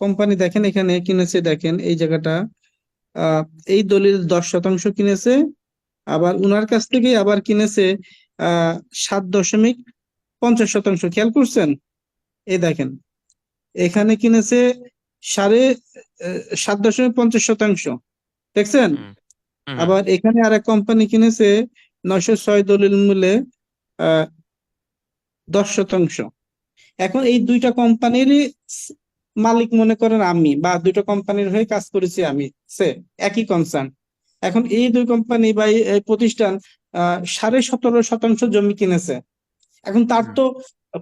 কোম্পানি দেখেন এখানে কিনেছে, দেখেন এই জায়গাটা, আহ এই দলিল 10 শতাংশ কিনেছে, আবার উনার কাছ থেকে আবার কিনেছে আহ 7.50 শতাংশ। খেয়াল করছেন? এই দেখেন, এখানে কিনেছে 7.50 শতাংশ, দেখছেন? হুম, হুম, হুম। আবার এখানে আর এক কোম্পানি কিনেছে 906 দলিল মূলে আহ 10 শতাংশ। এখন এই দুইটা কোম্পানিরই মালিক মনে করেন আমি, বা দুইটা কোম্পানির হয়ে কাজ করেছি আমি, সে একই কনসার্ন। এখন এই দুই কোম্পানি বা এই প্রতিষ্ঠান 17.5 শতাংশ জমি কিনেছে। এখন তার হুম। তো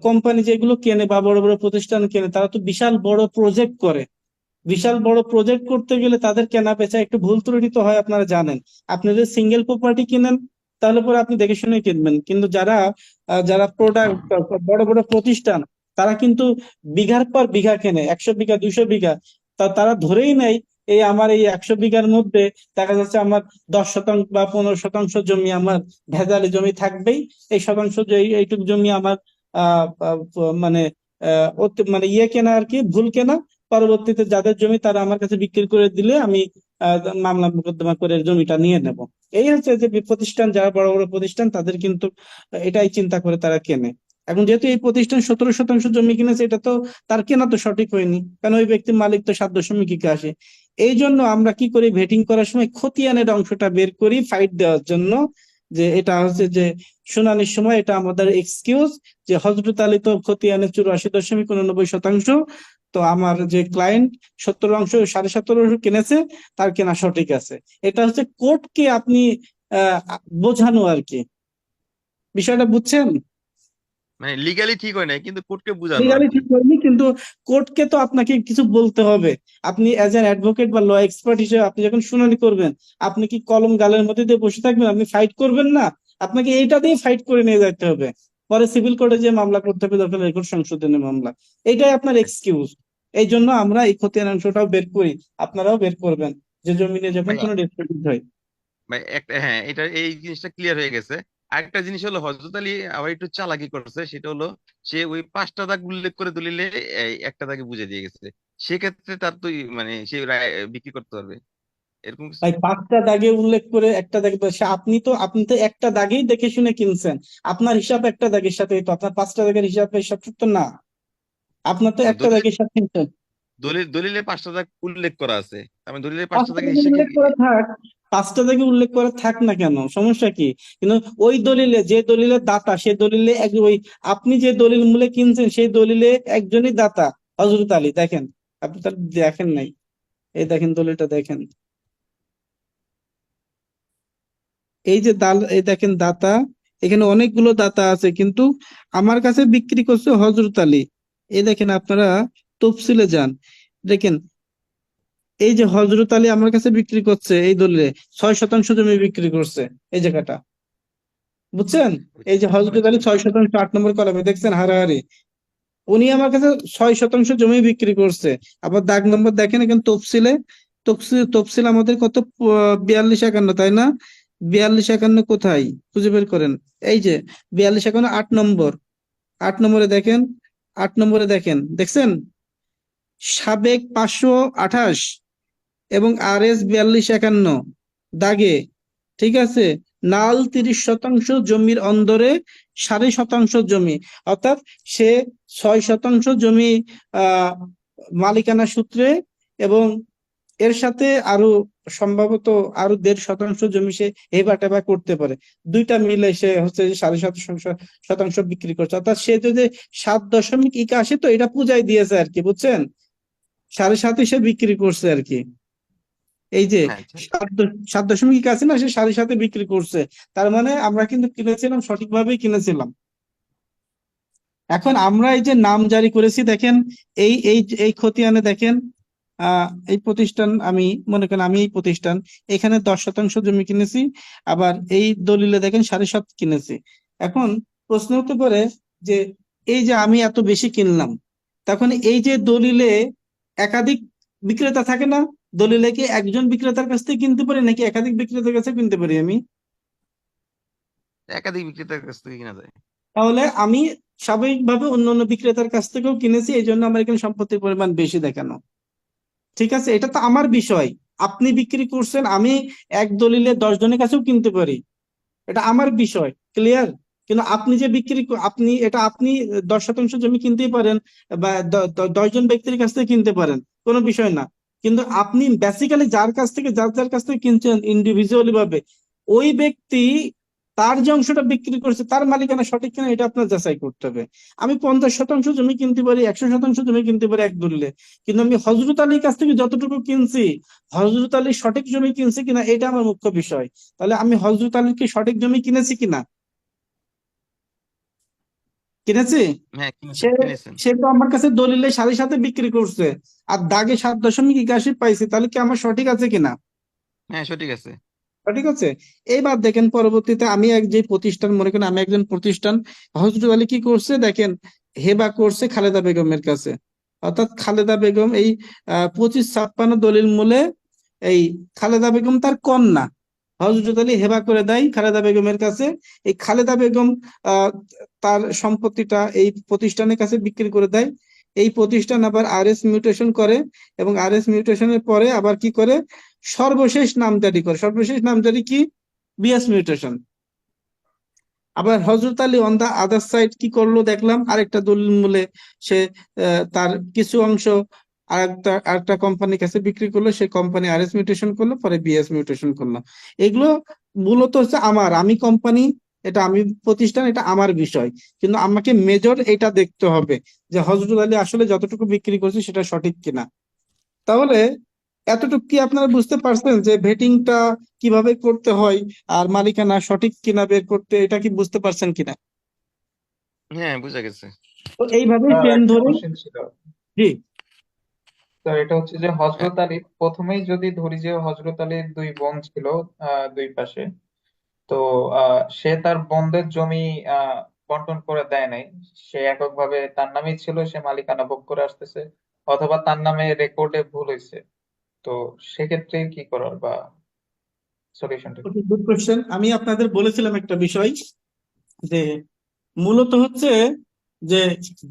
কোম্পানি যেগুলো কেনে বা বড় বড় প্রতিষ্ঠান কেনে, তারা তো বিশাল বড় প্রজেক্ট করে। বিশাল বড় প্রজেক্ট করতে গেলে তাদের কেনা বেচা একটু ভুল ত্রুটি তো হয়, আপনারা জানেন। আপনি যদি সিঙ্গেল প্রপার্টি কিনেন, তাহলে পরে আপনি দেখে শুনে কিনবেন। কিন্তু যারা যারা প্রোডাক্ট, বড় বড় প্রতিষ্ঠান, তারা কিন্তু বিঘার পর বিঘা কেনে, 100 বিঘা 200 বিঘা। তারা ধরেই নেয় এই আমার এই 100 বিঘার মধ্যে দেখা যাচ্ছে আমার 10 শতাংশ বা 15 শতাংশ জমি আমার ভেজালি জমি থাকবেই। এই শতাংশ এইটুকু জমি আমার মানে মানে ইয়ে কেনা আর কি, ভুল কেনা। পরবর্তীতে যাদের জমি তারা আমার কাছে বিক্রি করে দিলে আমি মামলা মোকদ্দমা করে জমিটা নিয়ে নেব। এই হচ্ছে যে প্রতিষ্ঠান, যারা বড় বড় প্রতিষ্ঠান, তাদের কিন্তু এটাই চিন্তা করে তারা কেনে। এখন যেহেতু এই প্রতিষ্ঠান 17 শতাংশ জমি কিনেছে, এটা তো তার কেনা তো সঠিক হয়নি, কারণ ওই ব্যক্তির মালিক তো 7.আসে। এই জন্য আমরা কি করি, ভেটিং করার সময় খতিয়ানের অংশটা বের করি ফাইট দেওয়ার জন্য, যে এটা হচ্ছে যে শুনানির সময় এটা আমাদের এক্সকিউজ, যে হযরত আলী তো খতিয়ানে 84.89 শতাংশ, তো আমার যে ক্লায়েন্ট 17 অংশ 17.5 কিনেছে, তার কেনা সঠিক আছে। এটা হচ্ছে কোর্টকে আপনি আহ বোঝানো আর কি। বিষয়টা বুঝছেন? মানে লিগালি ঠিক হয় নাই, কিন্তু কোর্টকে বোঝানো আর লিগালি কি। ঠিক হয়নি, কিন্তু কোর্টকে তো আপনাকে কিছু বলতে হবে। আপনি অ্যাজ অ্যান অ্যাডভোকেট বা ল এক্সপার্ট হিসেবে আপনি যখন শুনানি করবেন, আপনি কি কলম গালের মধ্যে দিয়ে বসে থাকবেন? আপনি ফাইট করবেন না? আপনাকে এইটা দিয়ে ফাইট করে নিয়ে যেতে হবে, পরে সিভিল কোর্টে যে মামলা করতে হবে, দরকার রেকর্ড সংশোধনের মামলা। এইটাই আপনার এক্সকিউজ। এই জন্য আমরা এই খতিয়ান অংশটাও বের করি, আপনারাও বের করবেন, যে জমি নিয়ে যখন ভাই, কোনো ডিসপিউট হয়। একটা, হ্যাঁ, এটা এই জিনিসটা ক্লিয়ার হয়ে গেছে। আরেকটা জিনিস হলো হযরত আলী আবার একটু চালাকি করছে, সেটা হলো সে ওই 5টা দাগ উল্লেখ করে দলিলে এই একটা দাগে বুঝে দিয়ে গেছে। সেক্ষেত্রে তার তো মানে সে বিক্রি করতে পারবে এরকম কিছু। ভাই 5টা দাগে উল্লেখ করে একটা দাগে আপনি তো একটা দাগেই দেখে শুনে কিনছেন। আপনার হিসাব একটা দাগের সাথে, তো আপনার 5টা দাগের হিসাব তো না। আপনার তো একটা দলিল দাগের সাথে কিনছেন। দলিলে 5টা দাগ উল্লেখ করা আছে, আমি দলিলে 5টা পাঁচটা দাগের থেকে হিসেবে উল্লেখ করা থাক, 5টা থেকে উল্লেখ করা থাক না কেন, সমস্যা কি? কিন্তু ওই দলিলে, যে দলিলের দাতা, সে দলিলে ওই আপনি যে দলিল মূলে কিনছেন সেই দলিলে একজনই দাতা, হযরত আলী। দেখেন, আপনি তার দেখেন নাই, এই দেখেন দলিলটা দেখেন। এই যে এই দেখেন দাতা, এখানে অনেকগুলো দাতা আছে, কিন্তু আমার কাছে বিক্রি করছে হযরত আলী। এই দেখেন, আপনারা তফসিলে যান, দেখেন এই যে হযরত আলী আমার কাছে বিক্রি করছে এই দলিলে 6% জমি বিক্রি করছে, এই জায়গাটা, বুঝছেন? এই যে হযরত আলী 6%, 8 নম্বর কলামে দেখছেন হারাহারি, উনি আমার কাছে 6% জমি বিক্রি করছে। আবার দাগ নম্বর দেখেন এখানে তফসিলে, তফসিল আমাদের কত, 42-51, তাই না? 42-51 কোথায় খুঁজে বের করেন। এই যে 42-51, 8 নম্বর, 8 নম্বরে দেখেন, 8 নম্বরে দেখেন, দেখছেন? সাবেক 528 এবং RS 42-51 দাগে, ঠিক আছে, নাল 30% জমির অন্দরে শতাংশ জমি, অর্থাৎ সে 6% জমি আহ মালিকানা সূত্রে, এবং এর সাথে আরো সম্ভবত আরো 1.5% জমি সে হেবা টেবা করতে পারে, দুইটা মিলে সে হচ্ছে যে 7.5% বিক্রি করছে। অর্থাৎ সে যদি 7.81, তো এটা পূজায় দিয়েছে আর কি, বুঝছেন? 7.5 সে বিক্রি করছে আর কি। এই যে হ্যাঁ, আচ্ছা। 7.1 আছে না, সে 7.5 বিক্রি করছে। তার মানে আমরা কিন্তু কিনেছিলাম, সঠিকভাবেই কিনেছিলাম। এখন আমরা এই যে নাম জারি করেছি, দেখেন এই এই এই খতিয়ানে দেখেন, এই প্রতিষ্ঠান, আমি মনে করেন আমি এই প্রতিষ্ঠান, এখানে 10% জমি কিনেছি, আবার এই দলিলে দেখেন 7.5 কিনেছি। এখন প্রশ্ন হতে পারে যে এই যে আমি এত বেশি কিনলাম, তখন এই যে দলিলে একাধিক বিক্রেতা থাকে না, দলিলে কি একজন বিক্রেতার কাছ থেকে কিনতে পারি নাকি একাধিক বিক্রেতার কাছে কিনতে পারি আমি? একাধিক বিক্রেতার কাছ থেকে কিনা যায়। তাহলে আমি স্বাভাবিকভাবে অন্য অন্য বিক্রেতার কাছ থেকেও কিনেছি, এই জন্য আমার এখানে সম্পত্তির পরিমাণ বেশি দেখানো। ঠিক আছে, এটা তো আমার বিষয়। আপনি বিক্রি করছেন, আমি এক দলিলে 10 জনের কাছেও কিনতে পারি, এটা আমার বিষয়, ক্লিয়ার? কিন্তু আপনি যে আপনি 10% জমি কিনতেই পারেন, বা 10 জন ব্যক্তির কাছ থেকে কিনতে পারেন, কোনো বিষয় না। কিন্তু আপনি বেসিক্যালি যার কাছ থেকে, যার যার কাছ থেকে কিনছেন ইন্ডিভিজুয়ালি ভাবে, ওই ব্যক্তি তার যে অংশটা বিক্রি করছে তার মালিকানা সঠিক কিনা এটা আপনার যাচাই করতে হবে। আমি 50% জমি কিনতে পারি, 100% জমি কিনতে পারি এক দলিলে, কিন্তু আমি হযরত আলীর কাছ থেকে যতটুকু কিনছি, হযরত আলী সঠিক জমি কিনছে কিনা এটা আমার মুখ্য বিষয়। তাহলে আমি হযরত আলীর কি সঠিক জমি কিনেছি কিনা? কিনেছি। হ্যাঁ, সে কিনেছেন কিনেছেন। সে তো আমার কাছে দলিলে 7.5 বিক্রি করছে, আর দাগে 7.81 পাইছি, তাহলে কি আমার সঠিক আছে কিনা? হ্যাঁ, সঠিক আছে। সঠিক আছে। এইবার দেখেন পরবর্তীতে আমি যে প্রতিষ্ঠান, মনে করেন আমি একজন প্রতিষ্ঠান, হযরত আলী কি করছে দেখেন, হেবা করছে খালেদা বেগমের কাছে। অর্থাৎ খালেদা বেগম এই 25-56 দলিল মূলে, এই খালেদা বেগম তার কন্যা, হযরত আলী হেবা করে দেয় খালেদা বেগমের কাছে। এই খালেদা বেগম আহ তার সম্পত্তিটা এই প্রতিষ্ঠানের কাছে বিক্রি করে দেয়। এই প্রতিষ্ঠান আবার RS মিউটেশন করে, এবং RS মিউটেশনের পরে আবার কি করে, সর্বশেষ নামজারি করে। সর্বশেষ নামজারি কি? BS mutation. আবার Hazrat Ali on the other side কি করলো দেখলাম, আরেকটা দলিল মূলে সে তার কিছু অংশ আরেকটা কোম্পানির কাছে বিক্রি করলো, সে কোম্পানি RS মিউটেশন করলো, পরে BS মিউটেশন করলো। এগুলো মূলত হচ্ছে আমি কোম্পানি, এটা আমি প্রতিষ্ঠান, এটা আমার বিষয়। কিন্তু আমাকে মেজর এটা দেখতে হবে যে হযরত আলী আসলে যতটুকু বিক্রি করছে সেটা সঠিক কিনা। তাহলে এতটুকু কি আপনারা বুঝতে পারছেন যে ভেটিংটা কিভাবে করতে হয়, আর মালিকানা সঠিক কিনা বের করতে, এটা কি বুঝতে পারছেন কিনা? হ্যাঁ, বুঝা গেছে। তো এইভাবে স্যার চেন একটা ধরে। কোশ্চেন ছিল। জি। স্যার এটা হচ্ছে যে হ্যাঁ, হযরত আলী প্রথমেই যদি ধরি যে হযরত আলীর দুই বোন ছিল, দুই পাশে, তো সে তার বোনদের জমি আহ বন্টন করে দেয় নাই, সে এককভাবে তার নামেই ছিল, সে মালিকানা ভোগ করে আসতেছে, অথবা তার নামে রেকর্ডে ভুল হয়েছে, তো সেক্ষেত্রে কি করার বা সলিউশনটা কি? ওকে, গুড কোশ্চেন। আমি আপনাদের বলেছিলাম একটা বিষয় যে মূলত হচ্ছে যে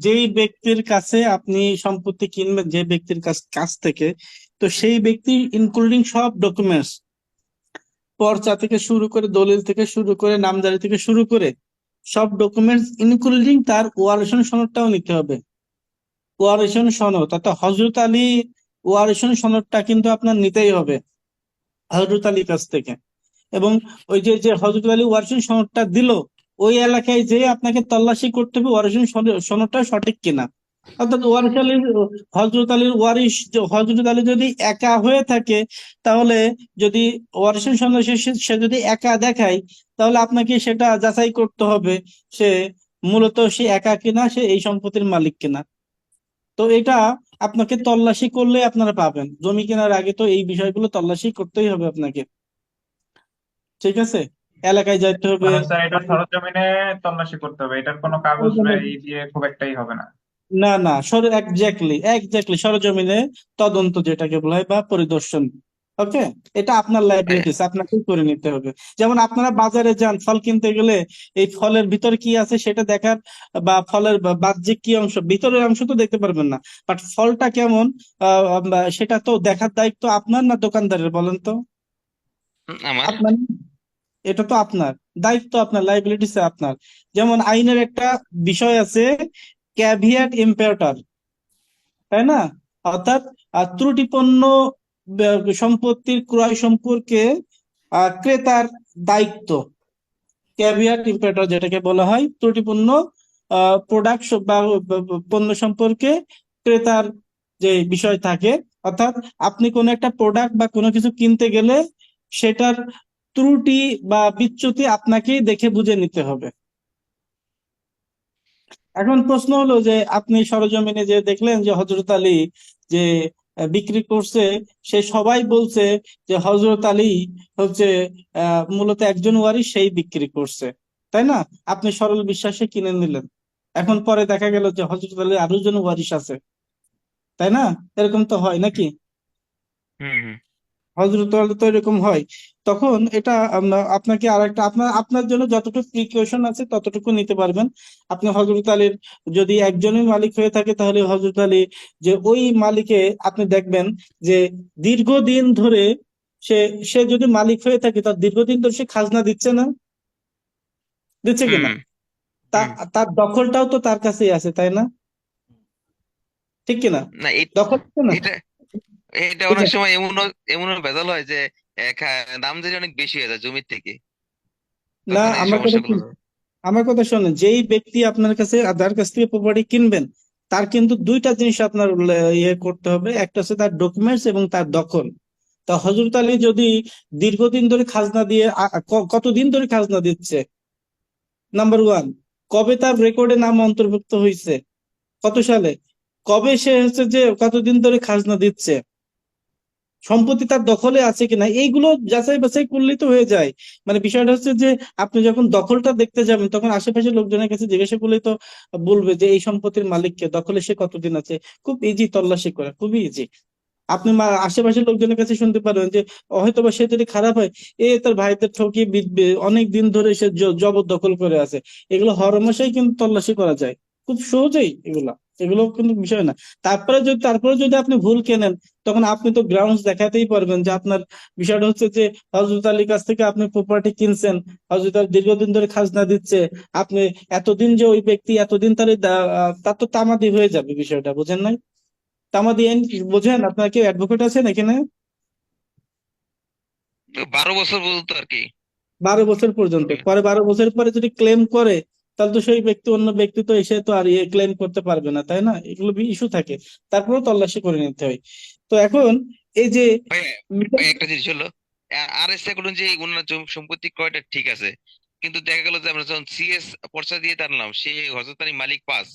যেই ব্যক্তির কাছে আপনি সম্পত্তি কিনবেন, যে ব্যক্তির কাছ কাছ থেকে, তো সেই ব্যক্তি ইনক্লুডিং সব ডকুমেন্টস, পর্চা থেকে শুরু করে, দলিল থেকে শুরু করে, নামজারি থেকে শুরু করে সব ডকুমেন্টস ইনক্লুডিং তার ওয়ারেশন সনদটাও নিতে হবে। ওয়ারেশন সনদ অর্থাৎ হজরত আলী ওয়ারেশন সনদটা কিন্তু আপনার নিতেই হবে হজরত আলীর কাছ থেকে। এবং ওই যে যে হজরত আলী ওয়ারেশন সনদটা দিল, ওই এলাকায় যে আপনাকে তল্লাশি করতে হবে ওয়ারেশন সনদটা সঠিক কিনা। অর্থাৎ ওয়ারিশ আলীর হজরত আলীর ওয়ারিশ হজরত আলী যদি একা হয়ে থাকে, তাহলে যদি ওয়ারিশন সনদ সে যদি একা দেখায়, তাহলে আপনাকে সেটা যাচাই করতে হবে সে মূলত সে একা কিনা, সে এই সম্পত্তির মালিক কিনা। তো এটা আপনাকে তল্লাশি করলে আপনারা পাবেন। জমি কেনার আগে তো এই বিষয়গুলো তল্লাশি করতেই হবে আপনাকে, ঠিক আছে? এলাকায় যাইতে হবে। মানে স্যার এটা সরজমিনে তল্লাশি করতে হবে, এটার কোনো কাগজ বা এই দিয়ে খুব একটাই হবে না? না না, এক্স্যাক্টলি এক্স্যাক্টলি সরজমিনে তদন্ত যেটাকে বলা হয় বা পরিদর্শন। ওকে, এটা আপনার লাইবিলিটিস, আপনাকেই করে নিতে হবে। যেমন আপনারা বাজারে যান ফল কিনতে গেলে, এই ফলের ভিতরে কি আছে সেটা দেখার, বা ফলের বাহ্যিক কি অংশ, ভিতরের অংশ তো দেখতে পারবেন না, বাট ফলটা কেমন সেটা তো দেখার দায়িত্ব আপনার না দোকানদারের, বলেন তো? আমার আপনার, এটা তো আপনার দায়িত্ব, আপনার লাইবিলিটিস আপনার। যেমন আইনের একটা বিষয় আছে, ক্যাভিয়াট ইম্পেরটর, তাই না? অর্থাৎ ত্রুটিপূর্ণ সম্পত্তির ক্রয় সম্পর্কে ক্রেতার দায়িত্ব। ক্যাভিয়াট ইম্পেরটর যেটাকে বলা হয়, ত্রুটিপূর্ণ প্রোডাক্ট বা পণ্য সম্পর্কে ক্রেতার যে বিষয় থাকে। অর্থাৎ আপনি কোনো একটা প্রোডাক্ট বা কোনো কিছু কিনতে গেলে সেটার ত্রুটি বা বিচ্যুতি আপনাকেই দেখে বুঝে নিতে হবে। এখন প্রশ্ন হলো যে আপনি সরজমিনে যে দেখলেন যে হজরত আলী যে বিক্রি করছে, সে সবাই বলছে যে হজরত আলী হচ্ছে মূলত একজন ওয়ারিশ, সেই বিক্রি করছে, তাই না? আপনি সরল বিশ্বাসে কিনে নিলেন। এখন পরে দেখা গেল যে হজরত আলী আরো জন ওয়ারিশ আছে, তাই না? এরকম তো হয় নাকি? হুম হুম হজরত আলী তো এরকম হয়। তখন এটা আপনাকে আরেকটা, আপনার আপনার জন্য যতটুকু প্রিকশন আছে ততটুকু নিতে পারবেন। আপনি হজরত আলীর যদি একজনই মালিক হয়ে থাকে, তাহলে হজরত আলী যে ওই মালিকে আপনি দেখবেন যে দীর্ঘদিন ধরে সে সে যদি মালিক হয়ে থাকে, তার দীর্ঘদিন ধরে সে খাজনা দিচ্ছে না, দিচ্ছে হুম কিনা? হুম তার হুম। তার দখলটাও তো তার কাছেই আছে, তাই না? ঠিক কিনা? না দখল আছে না? এটা এটা ঠিক অনেক আছে। সময় এমনও ভেজাল হয় যে দাম যদি অনেক বেশি হয়ে যায় জমির থেকে, না, তখন এই আমার কথা সমস্যাগুলো হয়। আমার কথা শোনেন, যেই ব্যক্তি আপনার কাছে যার কাছ থেকে প্রপার্টি কিনবেন, তার কিন্তু দুইটা জিনিস আপনার ইয়ে করতে হবে। একটা হচ্ছে তার ডকুমেন্টস এবং তার দখল। তা হজরত আলী যদি দীর্ঘদিন ধরে খাজনা দিয়ে কতদিন ধরে খাজনা দিচ্ছে, নাম্বার ওয়ান, কবে তার রেকর্ডে নাম অন্তর্ভুক্ত হয়েছে, কত সালে, কবে সে হচ্ছে যে কতদিন ধরে খাজনা দিচ্ছে, সম্পত্তি তার দখলে আছে কিনা, এইগুলো যাচাই বাছাই করলেই তো হয়ে যায়। মানে বিষয়টা হচ্ছে যে আপনি যখন দখলটা দেখতে যাবেন, তখন আশেপাশের লোকজনের কাছে জিজ্ঞাসা করলেই তো বলবে যে এই সম্পত্তির মালিককে, দখলে সে কতদিন আছে। খুব ইজি তল্লাশি করা, খুবই ইজি। আপনি আশেপাশের লোকজনের কাছে শুনতে পারবেন যে হয়তো বা সে যদি খারাপ হয়, তার ভাইদের ঠকিয়ে অনেক দিন ধরে সে জবরদখল করে আছে। এগুলো হরহামেশাই কিন্তু তল্লাশি করা যায়, খুব সহজেই এগুলা, এগুলো কিন্তু বিষয় না। তারপরে যদি আপনি ভুল কেনেন, তখন আপনি তো গ্রাউন্ডস দেখাতেই পারবেন যে আপনার বিষয়টা হচ্ছে যে হজরত আলীর কাছ থেকে আপনি প্রপার্টি কিনছেন, হজরত আলী দীর্ঘদিন ধরে খাজনা দিচ্ছে, আপনি এতদিন যে ওই ব্যক্তি এতদিন তার তো তামাদি হয়ে যাবে। বিষয়টা বুঝেন নাই? তামাদি আইন বোঝেন? আপনার কি অ্যাডভোকেট আছেন এখানে? তো 12 বছর পর্যন্ত আর কি। 12 বছর পর্যন্ত, পরে 12 বছর পরে যদি ক্লেম করে, তাহলে তো সেই ব্যক্তি, অন্য ব্যক্তি তো এসে তো আর ক্লেম করতে পারবে না, তাই না? এগুলো ইস্যু থাকে, তারপরেও তল্লাশি করে নিতে হয়। তো এখন এই যে ভাই ভাই একটা জিনিস হলো, আর এস করুন যে ওনার সম্পত্তি ক্রয়টা ঠিক আছে, কিন্তু দেখা গেল যে আমরা যখন সিএস পর্চা দিয়ে টানলাম সে হযরত আলী মালিক পাস,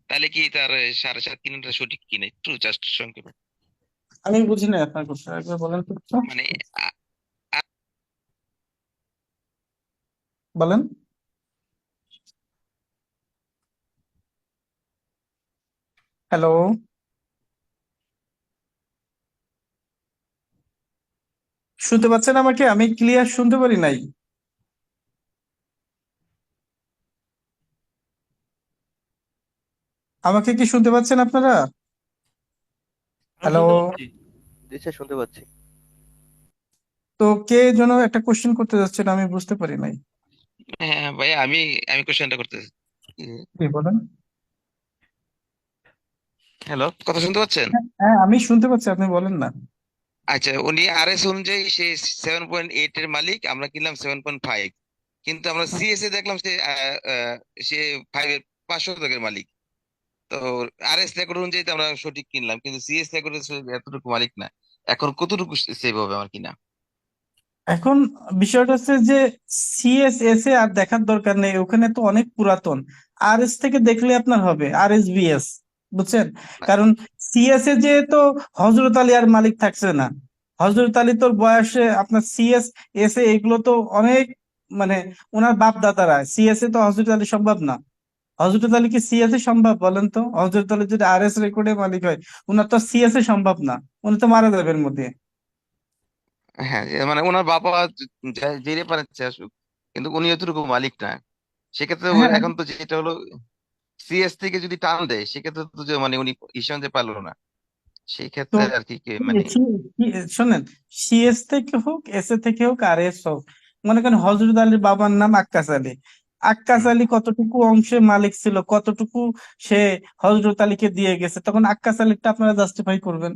তাহলে কি তার 7.5 কিনাটা সঠিক কিনা? একটু জাস্ট সংক্ষেপে আমি বুঝি না আপনার কথা, একবার বলেন তো একটু। মানে বলেন। হ্যালো, শুনতে পাচ্ছেন আমাকে? আমি ক্লিয়ার শুনতে পারি নাই। আমাকে কি শুনতে পাচ্ছেন আপনারা? আমরা হ্যালো? শুনতে পাচ্ছি। জি স্যার, শুনতে পাচ্ছি। তো কে যেন একটা কোশ্চেন করতে যাচ্ছেন, আমি বুঝতে পারি নাই। হ্যাঁ ভাই, আমি আমি কোশ্চেনটা করতেছি। জি বলেন। হ্যালো, কথা শুনতে পাচ্ছেন? হ্যাঁ হ্যাঁ, আমি শুনতে পাচ্ছি, আপনি বলেন না। আচ্ছা, উনি আরএস অনুযায়ী সে 7.8 এর মালিক, আমরা কিনলাম 7.5। কিন্তু আমরা সিএস এ দেখলাম সে 5 এর মালিক। তো আরএস রেকর্ড অনুযায়ী তো আমরা সঠিক কিনলাম, কিন্তু সিএস রেকর্ডে এতটুকু মালিক না। এখন কতটুকু সেভ হবে আমার কিনা? এখন বিষয়টা হচ্ছে যে সিএসএস এ আর দেখার দরকার নেই, ওখানে তো অনেক পুরাতন। আরএস থেকে দেখলে আপনার হবে আরএসবিএস, বুঝছেন? কারণ সিএস এ যে তো হজরত আলী আর মালিক থাকছে না। হজরত আলী তোর বয়সে আপনার সিএস এস এ এগুলো তো অনেক, মানে ওনার বাপ দাদারা, সিএস এ তো হজরত আলী সম্ভব না। হজরত আলী কি সিএস এ সম্ভব বলেন তো? হজরত আলী যদি আরএস রেকর্ডে মালিক হয়, ওনার তো সিএস এ সম্ভব না, উনি তো মারা যাবে এর মধ্যে। হ্যাঁ, যে মানে ওনার বাবা যেতে পারছে আসুক, কিন্তু উনি এতটুকু মালিক না। সেক্ষেত্রে হ্যাঁ, এখন তো যেটা হলো, সিএস থেকে যদি টান দেয় সেক্ষেত্রে তো যে মানে উনি হিসাবে পারলো না। সেই তো ক্ষেত্রে আর কি মানে শোনেন, সিএস থেকে হোক, এস এ থেকে হোক, আর এস হোক, মনে করেন হজরত আলীর বাবার নাম আক্কাস আলী। আক্কাস হুম, আলী কতটুকু অংশে মালিক ছিল, কতটুকু সে হজরত আলীকে দিয়ে গেছে, তখন আক্কাস আলীরটা আপনারা জাস্টিফাই করবেন।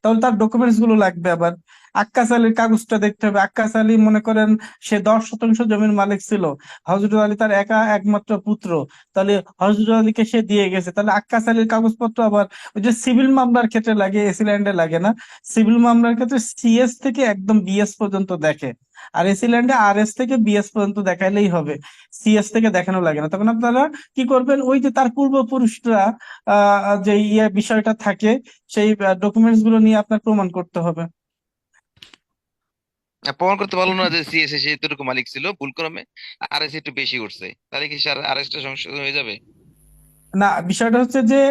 তাহলে তার ডকুমেন্টস গুলো লাগবে আবার। আক্কাস আলীর কাগজটা দেখতে হবে। আক্কাস আলী মনে করেন সে 10% জমির মালিক ছিল, হজরত আলী তার একমাত্র পুত্র, তাহলে হজরত আলীকে সে দিয়ে গেছে, তাহলে আক্কাস আলীর কাগজপত্র আবার ওই যে সিভিল মামলার ক্ষেত্রে লাগে, এসি ল্যান্ডে লাগে না। সিভিল মামলার ক্ষেত্রে সিএস থেকে একদম বিএস পর্যন্ত দেখে, আর এসি ল্যান্ডে আরএস থেকে বিএস পর্যন্ত দেখাইলেই হবে, সিএস থেকে দেখানো লাগে না। তখন আপনারা কি করবেন, ওই যে তার পূর্বপুরুষরা যে বিষয়টা থাকে, সেই ডকুমেন্টস গুলো নিয়ে আপনার প্রমাণ করতে হবে। প্রমাণ করতে পারলো না যে সিএস সে এতটুকু মালিক ছিল, ভুল ক্রমে আরএস একটু বেশি করছে, তাহলে কি স্যার আরএসটা সংশোধন হয়ে যাবে? না, বিষয়টা হচ্ছে যে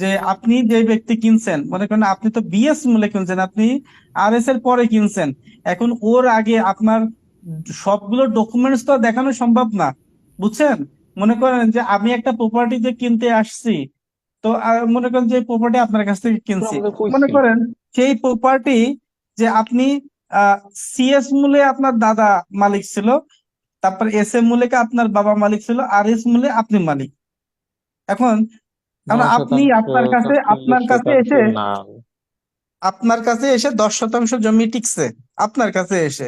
যে আপনি যে ব্যক্তি কিনছেন, মনে করেন আপনি তো বিএস মূল্যে কিনছেন, আপনি আরএস এর পরে কিনছেন। এখন ওর আগে আপনার সবগুলো ডকুমেন্টস তো আর দেখানো সম্ভব না, বুঝছেন? মনে করেন যে আমি একটা প্রপার্টি যে কিনতে আসছি, তো মনে করেন যে প্রপার্টি আপনার কাছ থেকে কিনছি, আমাদের মনে কইছি করেন সেই প্রপার্টি যে আপনি সিএস মূল্যে আপনার দাদা মালিক ছিল, তারপর এস এম মূল্যে আপনার বাবা মালিক ছিল, আর এস মূল্যে আপনি মালিক। এখন এখন আপনি 9% নাম। আপনার কাছে এসে 10% জমি টিকছে আপনার কাছে এসে,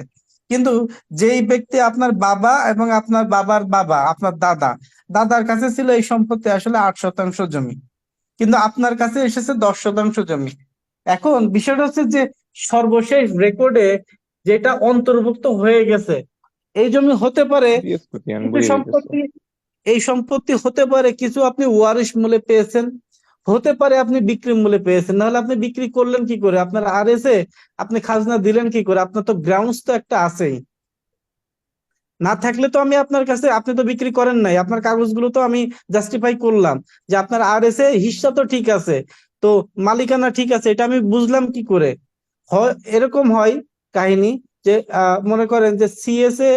কিন্তু যেই ব্যক্তি আপনার বাবা এবং আপনার বাবার বাবা, আপনার দাদা, দাদার কাছে ছিল এই সম্পত্তি আসলে 8% জমি, কিন্তু আপনার কাছে এসেছে 10% জমি। এখন বিষয়টা হচ্ছে যে সর্বশেষ রেকর্ডে যেটা অন্তর্ভুক্ত হয়ে গেছে, এই জমি হতে পারে বিএস কোটিয়ান কিছু বুঝে গেছে। সম্পত্তি, এই সম্পত্তি হতে পারে কিছু আপনি ওয়ারিশ মূল্যে পেয়েছেন, হতে পারে আপনি বিক্রি মূল্যে পেয়েছেন। নাহলে আপনি বিক্রি করলেন কি করে? আপনার আরএসে আপনি খাজনা দিলেন কি করে? আপনার তো গ্রাউন্ডস তো একটা আছেই, না থাকলে তো আমি আপনার কাছে, আপনি তো বিক্রি করেন নাই, আপনার কাগজগুলো তো আমি জাস্টিফাই করলাম যে আপনার আরএসে হিস্সা তো ঠিক আছে, তো মালিকানা ঠিক আছে, এটা আমি বুঝলাম কি করে? হয় এরকম হয় কাহিনী যে মনে করেন যে সিএসএ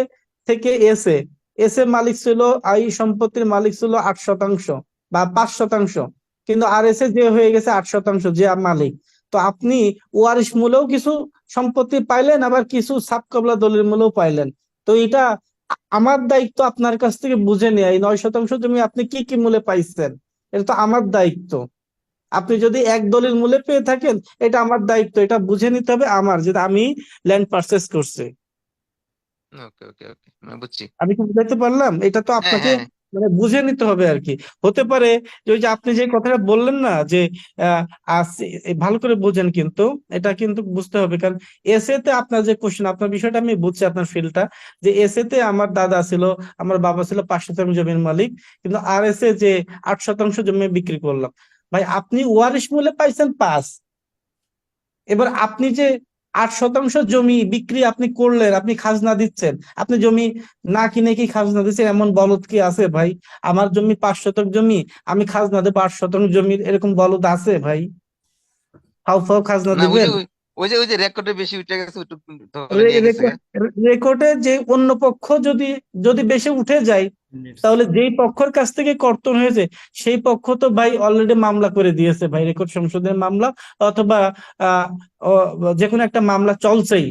থেকে এসএ, এসএ মালিক ছিল, এই সম্পত্তির মালিক ছিল 8% বা 5%, কিন্তু আরএসএ যে হয়ে গেছে 8% যে মালিক। তো আপনি ওয়ারিশ মূলেও কিছু সম্পত্তি পাইলেন, আবার কিছু সাবকবলা দলিল মূলেও পাইলেন। তো এটা আমার দায়িত্ব আপনার কাছ থেকে বুঝে নেওয়া, এই 9% জমি আপনি কি কি মূল্যে পাইছেন, এটা তো আমার দায়িত্ব। আপনি যদি এক দলিল মূল্যে পেয়ে থাকেন, এটা আমার দায়িত্ব, এটা বুঝে নিতে হবে আমার, যে আমি ল্যান্ড পারচেস করছি। ওকে ওকে ওকে, বুঝছি। আমি কি বুঝাইতে পারলাম? এটা তো হ্যাঁ আপনাকে হ্যাঁ। মানে বুঝে নিতে হবে আর কি। হতে পারে যে ওই যে আপনি যে কথাটা বললেন না যে আহ ভালো করে বোঝেন, কিন্তু এটা কিন্তু বুঝতে হবে, কারণ এসএ তে আপনার যে কোশ্চেন, আপনার বিষয়টা আমি বুঝছি, আপনার ফিল্ডটা যে এসএ তে আমার দাদা ছিল, আমার বাবা ছিল 5% জমির মালিক, কিন্তু আর এস এ যে 8% জমি বিক্রি করলাম। ভাই আপনি ওয়ারিশ মূল্যে পাইছেন 5, এবার আপনি যে 8% জমি বিক্রি আপনি করলেন, আপনি খাজনা দিচ্ছেন, আপনি জমি না কিনে কি খাজনা দিচ্ছেন? এমন বলদ কি আছে ভাই? আমার জমি 5 শতক জমি, আমি খাজনা দেবো 8 শতাংশ জমির, এরকম বলদ আছে ভাই? ফাও ফাও খাজনা না, ওই যে দিবেন? ওই যে রেকর্ডে বেশি উঠে গেছে ওইটুকু তাহলে নিয়ে গেছে গা। রেকর্ডে যে অন্য পক্ষ যদি যদি বেশি উঠে যায়, তাহলে যেই পক্ষের কাছ থেকে কর্তন হয়েছে সেই পক্ষ তো ভাই অলরেডি মামলা করে দিয়েছে ভাই, রেকর্ড সংশোধনের মামলা অথবা আহ যে কোনো একটা মামলা চলছেই।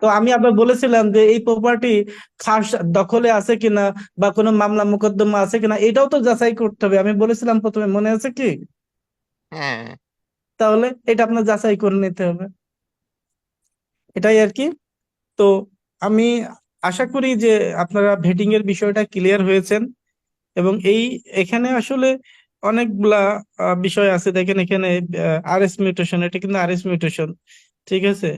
তো আমি আবার বলেছিলাম যে এই প্রপার্টি খাস দখলে আছে কিনা বা কোনো মামলা মোকদ্দমা আছে কিনা এটাও তো যাচাই করতে হবে, আমি বলেছিলাম প্রথমে, মনে আছে কি? হ্যাঁ তাহলে এটা আপনার যাচাই করে নিতে হবে, এটাই আর কি। তো আমি আশা করি যে আপনারা ভেটিং এর বিষয়টা ক্লিয়ার হয়েছেন। এবং এখানে আসলে অনেকগুলা বিষয় আছে, দেখেন এখানে আরএস মিউটেশন, এটা কিন্তু আরএস মিউটেশন, ঠিক আছে।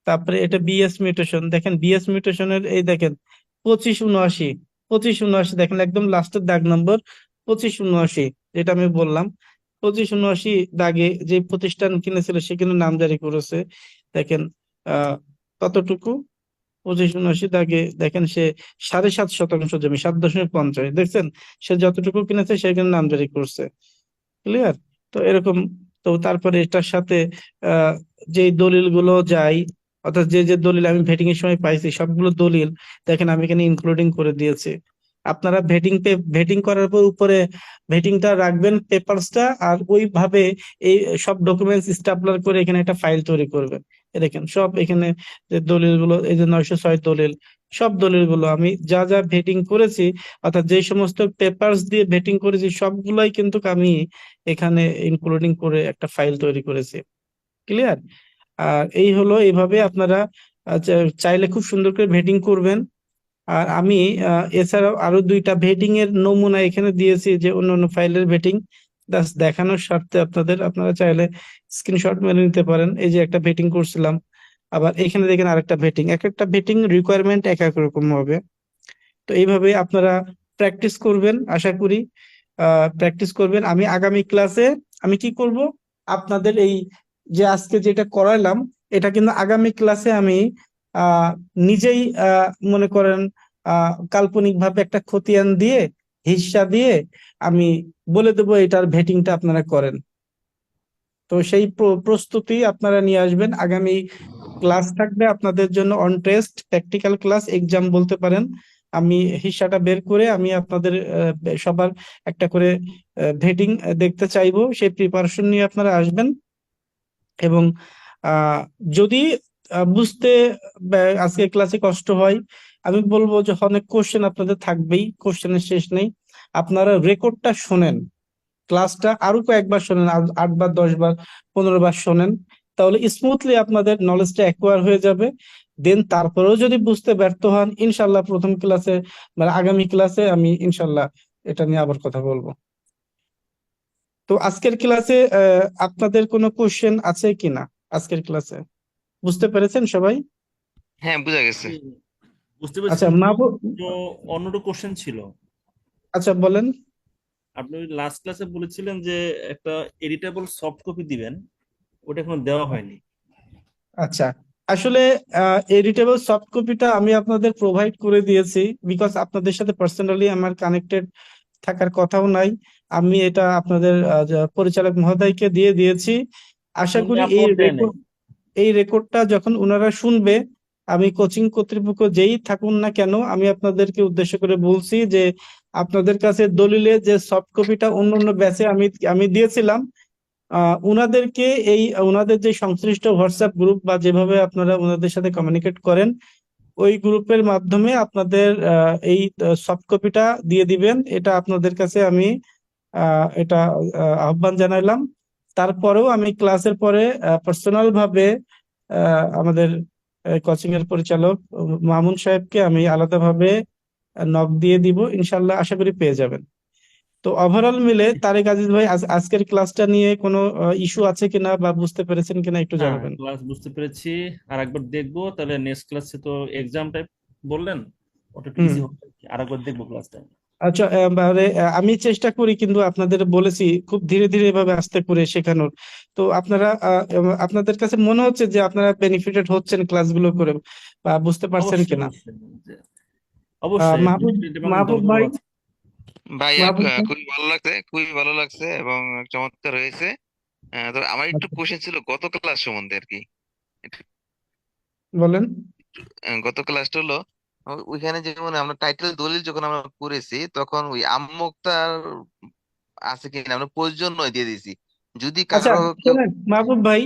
তারপরে এটা বিএস মিউটেশন, দেখেন বিএস মিউটেশনের এই দেখেন 2579, 2579 দেখেন একদম লাস্টের দাগ নম্বর 2579, যেটা আমি বললাম 2579 দাগে যে প্রতিষ্ঠান কিনেছিল সে কিন্তু নামজারি করেছে, দেখেন আহ কতটুকু, 2579 দাগে দেখেন সে 7.5% জমি, 7.50, দেখছেন সে যতটুকু কিনেছে সে কিন্তু নামজারি করছে, ক্লিয়ার। তো এরকম, তো তারপরে এটার সাথে আহ যে দলিল গুলো যায়, অর্থাৎ যে যে দলিল আমি ভেটিং এর সময় পাইছি সবগুলো দলিল দেখেন আমি এখানে ইনক্লুডিং করে দিয়েছি। আপনারা ভেটিং করার পর উপরে ভেটিংটা রাখবেন পেপারসটা, আর ওইভাবে এই সব ডকুমেন্টস স্টাপলার করে এখানে একটা ফাইল তৈরি করবেন। এ দেখেন সব এখানে যে দলিলগুলো, এই যে 906 দলিল, সব দলিলগুলো আমি যা যা ভেটিং করেছি, অর্থাৎ যে সমস্ত পেপারস দিয়ে ভেটিং করেছি সবগুলাই কিন্তু আমি এখানে ইনক্লুডিং করে একটা ফাইল তৈরি করেছি, ক্লিয়ার। আর এই হলো, এইভাবে আপনারা চাইলে খুব সুন্দর করে ভেটিং করবেন। আর আমি এছাড়াও আরো 2টা ভেটিং এর নমুনা এখানে দিয়েছি, যে অন্য অন্য ফাইলের ভেটিং জাস্ট দেখানোর স্বার্থে আপনাদের, আপনারা চাইলে স্ক্রিনশট মেরে নিতে পারেন। এই যে একটা ভেটিং করছিলাম, আবার এখানে দেখেন আরেকটা ভেটিং, এক একটা ভেটিং রিকোয়ারমেন্ট এক এক রকম হবে। তো এইভাবে আপনারা প্র্যাকটিস করবেন, আশা করি প্র্যাকটিস করবেন। আমি আগামী ক্লাসে আমি কি করব, আপনাদের এই যে আজকে যেটা করাইলাম এটা কিন্তু আগামী ক্লাসে আমি আহ নিজেই মনে করেন কাল্পনিক ভাবে একটা খতিয়ান দিয়ে হিস্সা দিয়ে আমি বলে দেবো এটার ভেটিংটা আপনারা করেন। তো সেই প্রস্তুতি আপনারা নিয়ে আসবেন। আগামী ক্লাস থাকবে আপনাদের জন্য on test practical class, exam বলতে পারেন। আমি হিসাবটা বের করে আমি আপনাদের সবার একটা করে ভেটিং দেখতে চাইবো, সেই প্রিপারেশন নিয়ে আপনারা আসবেন। এবং আহ যদি বুঝতে আজকে ক্লাসে কষ্ট হয়, আমি বলবো যে অনেক কোশ্চেন আপনাদের থাকবেই, কোশ্চেনের শেষ নেই। আপনারা রেকর্ডটা শোনেন, ক্লাসটা আরো কয়েকবার শোনেন, 8 বার 10 বার 15 বার শোনেন, তাহলে স্মুথলি আপনাদের নলেজটা অ্যাকোয়ার হয়ে যাবে। দেন তারপরেও যদি বুঝতে ব্যর্থ হন, ইনশাল্লাহ প্রথম ক্লাসে মানে আগামী ক্লাসে আমি ইনশাল্লাহ এটা নিয়ে আবার কথা বলবো। তো আজকের ক্লাসে আপনাদের কোনো কোশ্চেন আছে কিনা? আজকের ক্লাসে বুঝতে পেরেছেন সবাই? হ্যাঁ বুঝা গেছে। বুঝতে পারছি, আচ্ছা, কিন্তু মাহবুব, অন্যটা কোশ্চেন ছিল। আচ্ছা বলেন। আপনি লাস্ট ক্লাসে বলেছিলেন যে একটা এডিটেবল সফট কপি দিবেন, ওটা এখনো দেওয়া হয়নি। আচ্ছা, আসলে এডিটেবল সফট কপিটা আমি আপনাদের প্রোভাইড করে দিয়েছি, বিকজ আপনাদের সাথে পার্সোনালি আমার কানেক্টেড থাকার কথাও নাই। আমি এটা আপনাদের পরিচালক মহোদয়কে দিয়ে দিয়েছি। আশা শুনলে করি আপলোড দেয় নাই। এই রেকর্ডটা যখন ওনারা শুনবে, আমি কোচিং কর্তৃপক্ষ যেই থাকুন না কেন, আমি আপনাদেরকে উদ্দেশ্য করে বলছি যে আপনাদের কাছে দলিলে যে সফট কপিটা অন্য অন্য ব্যাচে আমি আমি দিয়েছিলাম, উনাদেরকে এই উনাদের যে সংশ্লিষ্ট হোয়াটসঅ্যাপ গ্রুপ বা যেভাবে আপনারা ওনাদের সাথে কমিউনিকেট করেন ওই গ্রুপের মাধ্যমে আপনাদের এই সফট কপিটা দিয়ে দিবেন। এটা আপনাদের কাছে আমি এটা আহ্বান জানাইলাম। তারপরেও আমি ক্লাসের পরে পার্সোনাল ভাবে আমাদের কোচিং এর পরিচালক মামুন সাহেবকে আমি আলাদাভাবে নক দিয়ে দিব, ইনশাল্লাহ আশা করি পেয়ে যাবেন। তো ওভারঅল মিলে তারেক আজিজ ভাই, আজকের ক্লাসটা নিয়ে কোনো ইস্যু আছে কিনা বা বুঝতে পেরেছেন কিনা একটু হ্যাঁ, জানাবেন। ক্লাস বুঝতে পেরেছি, আর একবার দেখবো তাহলে। নেক্সট ক্লাসে তো এক্সাম টাইপ বললেন, ওটা একটু হুম। ইজি হবে, আর একবার দেখবো ক্লাসটা। আচ্ছা, আমি চেষ্টা করি কিন্তু আপনাদের বলেছি খুব ধীরে ধীরে এভাবে আস্তে করে শেখানোর। তো আপনারা আপনাদের কাছে মনে হচ্ছে যে আপনারা বেনিফিটেড হচ্ছেন ক্লাসগুলো করে বা বুঝতে পারছেন অবশ্যই কিনা? অবশ্যই অবশ্যই মাহবুব, মাহবুব ভাই, ভাই মাহবুব ভাই, খুবই ভালো লাগছে, খুবই ভালো লাগছে এবং চমৎকার হয়েছে। তো আমার একটু কোশ্চেন ছিল গত ক্লাস সম্বন্ধে আর কি। বলেন। গত ক্লাসটা হলো ওইখানে যেমন আমরা টাইটেল দলিল যখন আমরা করেছি তখন ওই আম্মকটার আছে কিনা আমরা প্রয়োজন নয় দিয়ে দিয়েছি যদি আচ্ছা, কারো কেউ। শোনেন মাহবুব ভাই,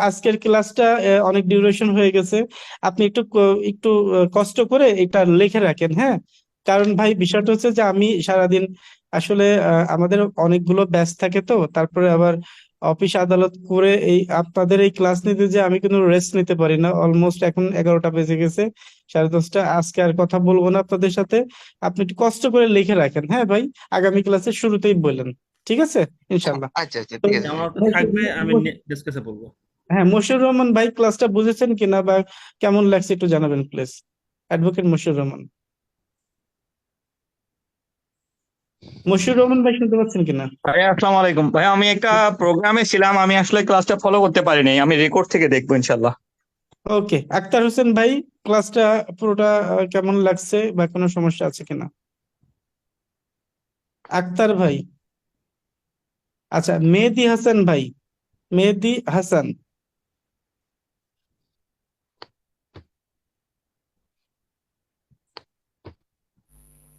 আজকের ক্লাসটা অনেক ডিউরেশন হয়ে গেছে। আপনি একটু কষ্ট করে এটা লিখে রাখেন, হ্যাঁ? কারণ ভাই বিষয়টা হচ্ছে যে আমি সারাদিন আসলে আমাদের অনেকগুলো ব্যাচ থাকে, তো তারপরে আবার অফিস আদালত করে এই আপনাদের এই ক্লাস নিতে যে আমি কিন্তু রেস্ট নিতে পারি না। অলমোস্ট এখন 11টা বেজে গেছে, 10:30। আজকে আর কথা বলবো না আপনাদের সাথে। আপনি একটু কষ্ট করে লিখে রাখেন, হ্যাঁ ভাই? আগামী ক্লাসে শুরুতেই বললেন, ঠিক আছে? ইনশাল্লাহ। আচ্ছা আচ্ছা তো ঠিক আছে আমার ভাই। ওটা থাকবে, আমি ডিসকাসে বলবো। হ্যাঁ, মশিউর রহমান ভাই ক্লাসটা বুঝেছেন কিনা বা কেমন লাগছে একটু জানাবেন প্লিজ। অ্যাডভোকেট মশিউর রহমান। মশিউর রহমান ভাই শুনতে পাচ্ছেন কিনা? ভাই আসসালামু আলাইকুম ভাই, আমি একটা প্রোগ্রামে ছিলাম, আমি আসলে ক্লাসটা ফলো করতে পারিনি, আমি রেকর্ড থেকে দেখবো ইনশাল্লাহ। ওকে, আক্তার হোসেন ভাই ক্লাসটা পুরোটা কেমন লাগছে বা কোনো সমস্যা আছে কিনা? আক্তার ভাই। আচ্ছা, মেহেদি হাসান ভাই। মেহেদি হাসান।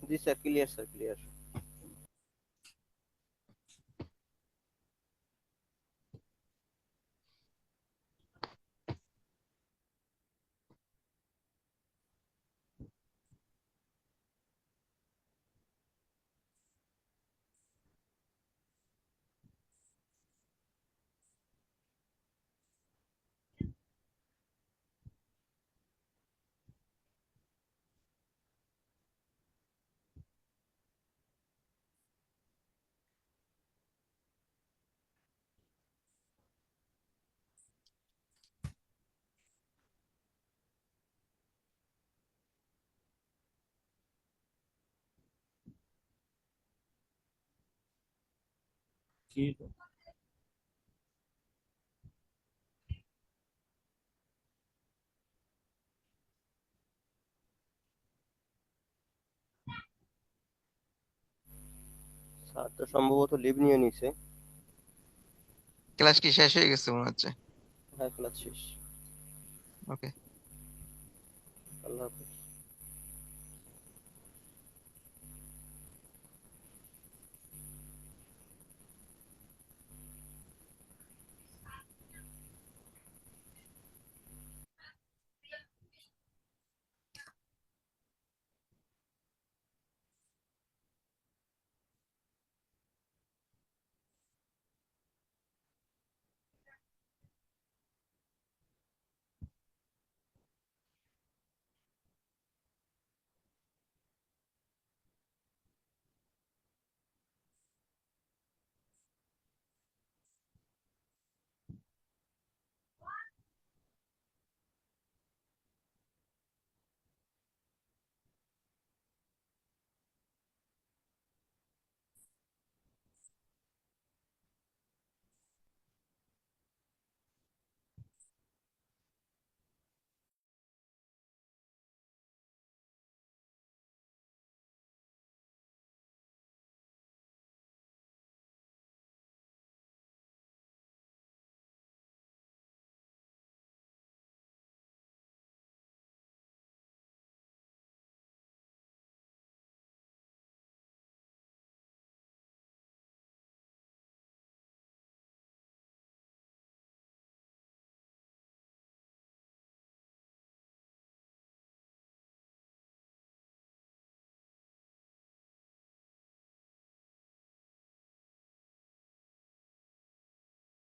জি স্যার, ক্লিয়ার স্যার, ক্লিয়ার। কি স্যার তো সম্ভবত লিভ নিয়ে নিছে। ক্লাস কি শেষ হয়ে গেছে মনে হচ্ছে? হ্যাঁ, ক্লাস শেষ। ওকে। আল্লাহ হাফেজ।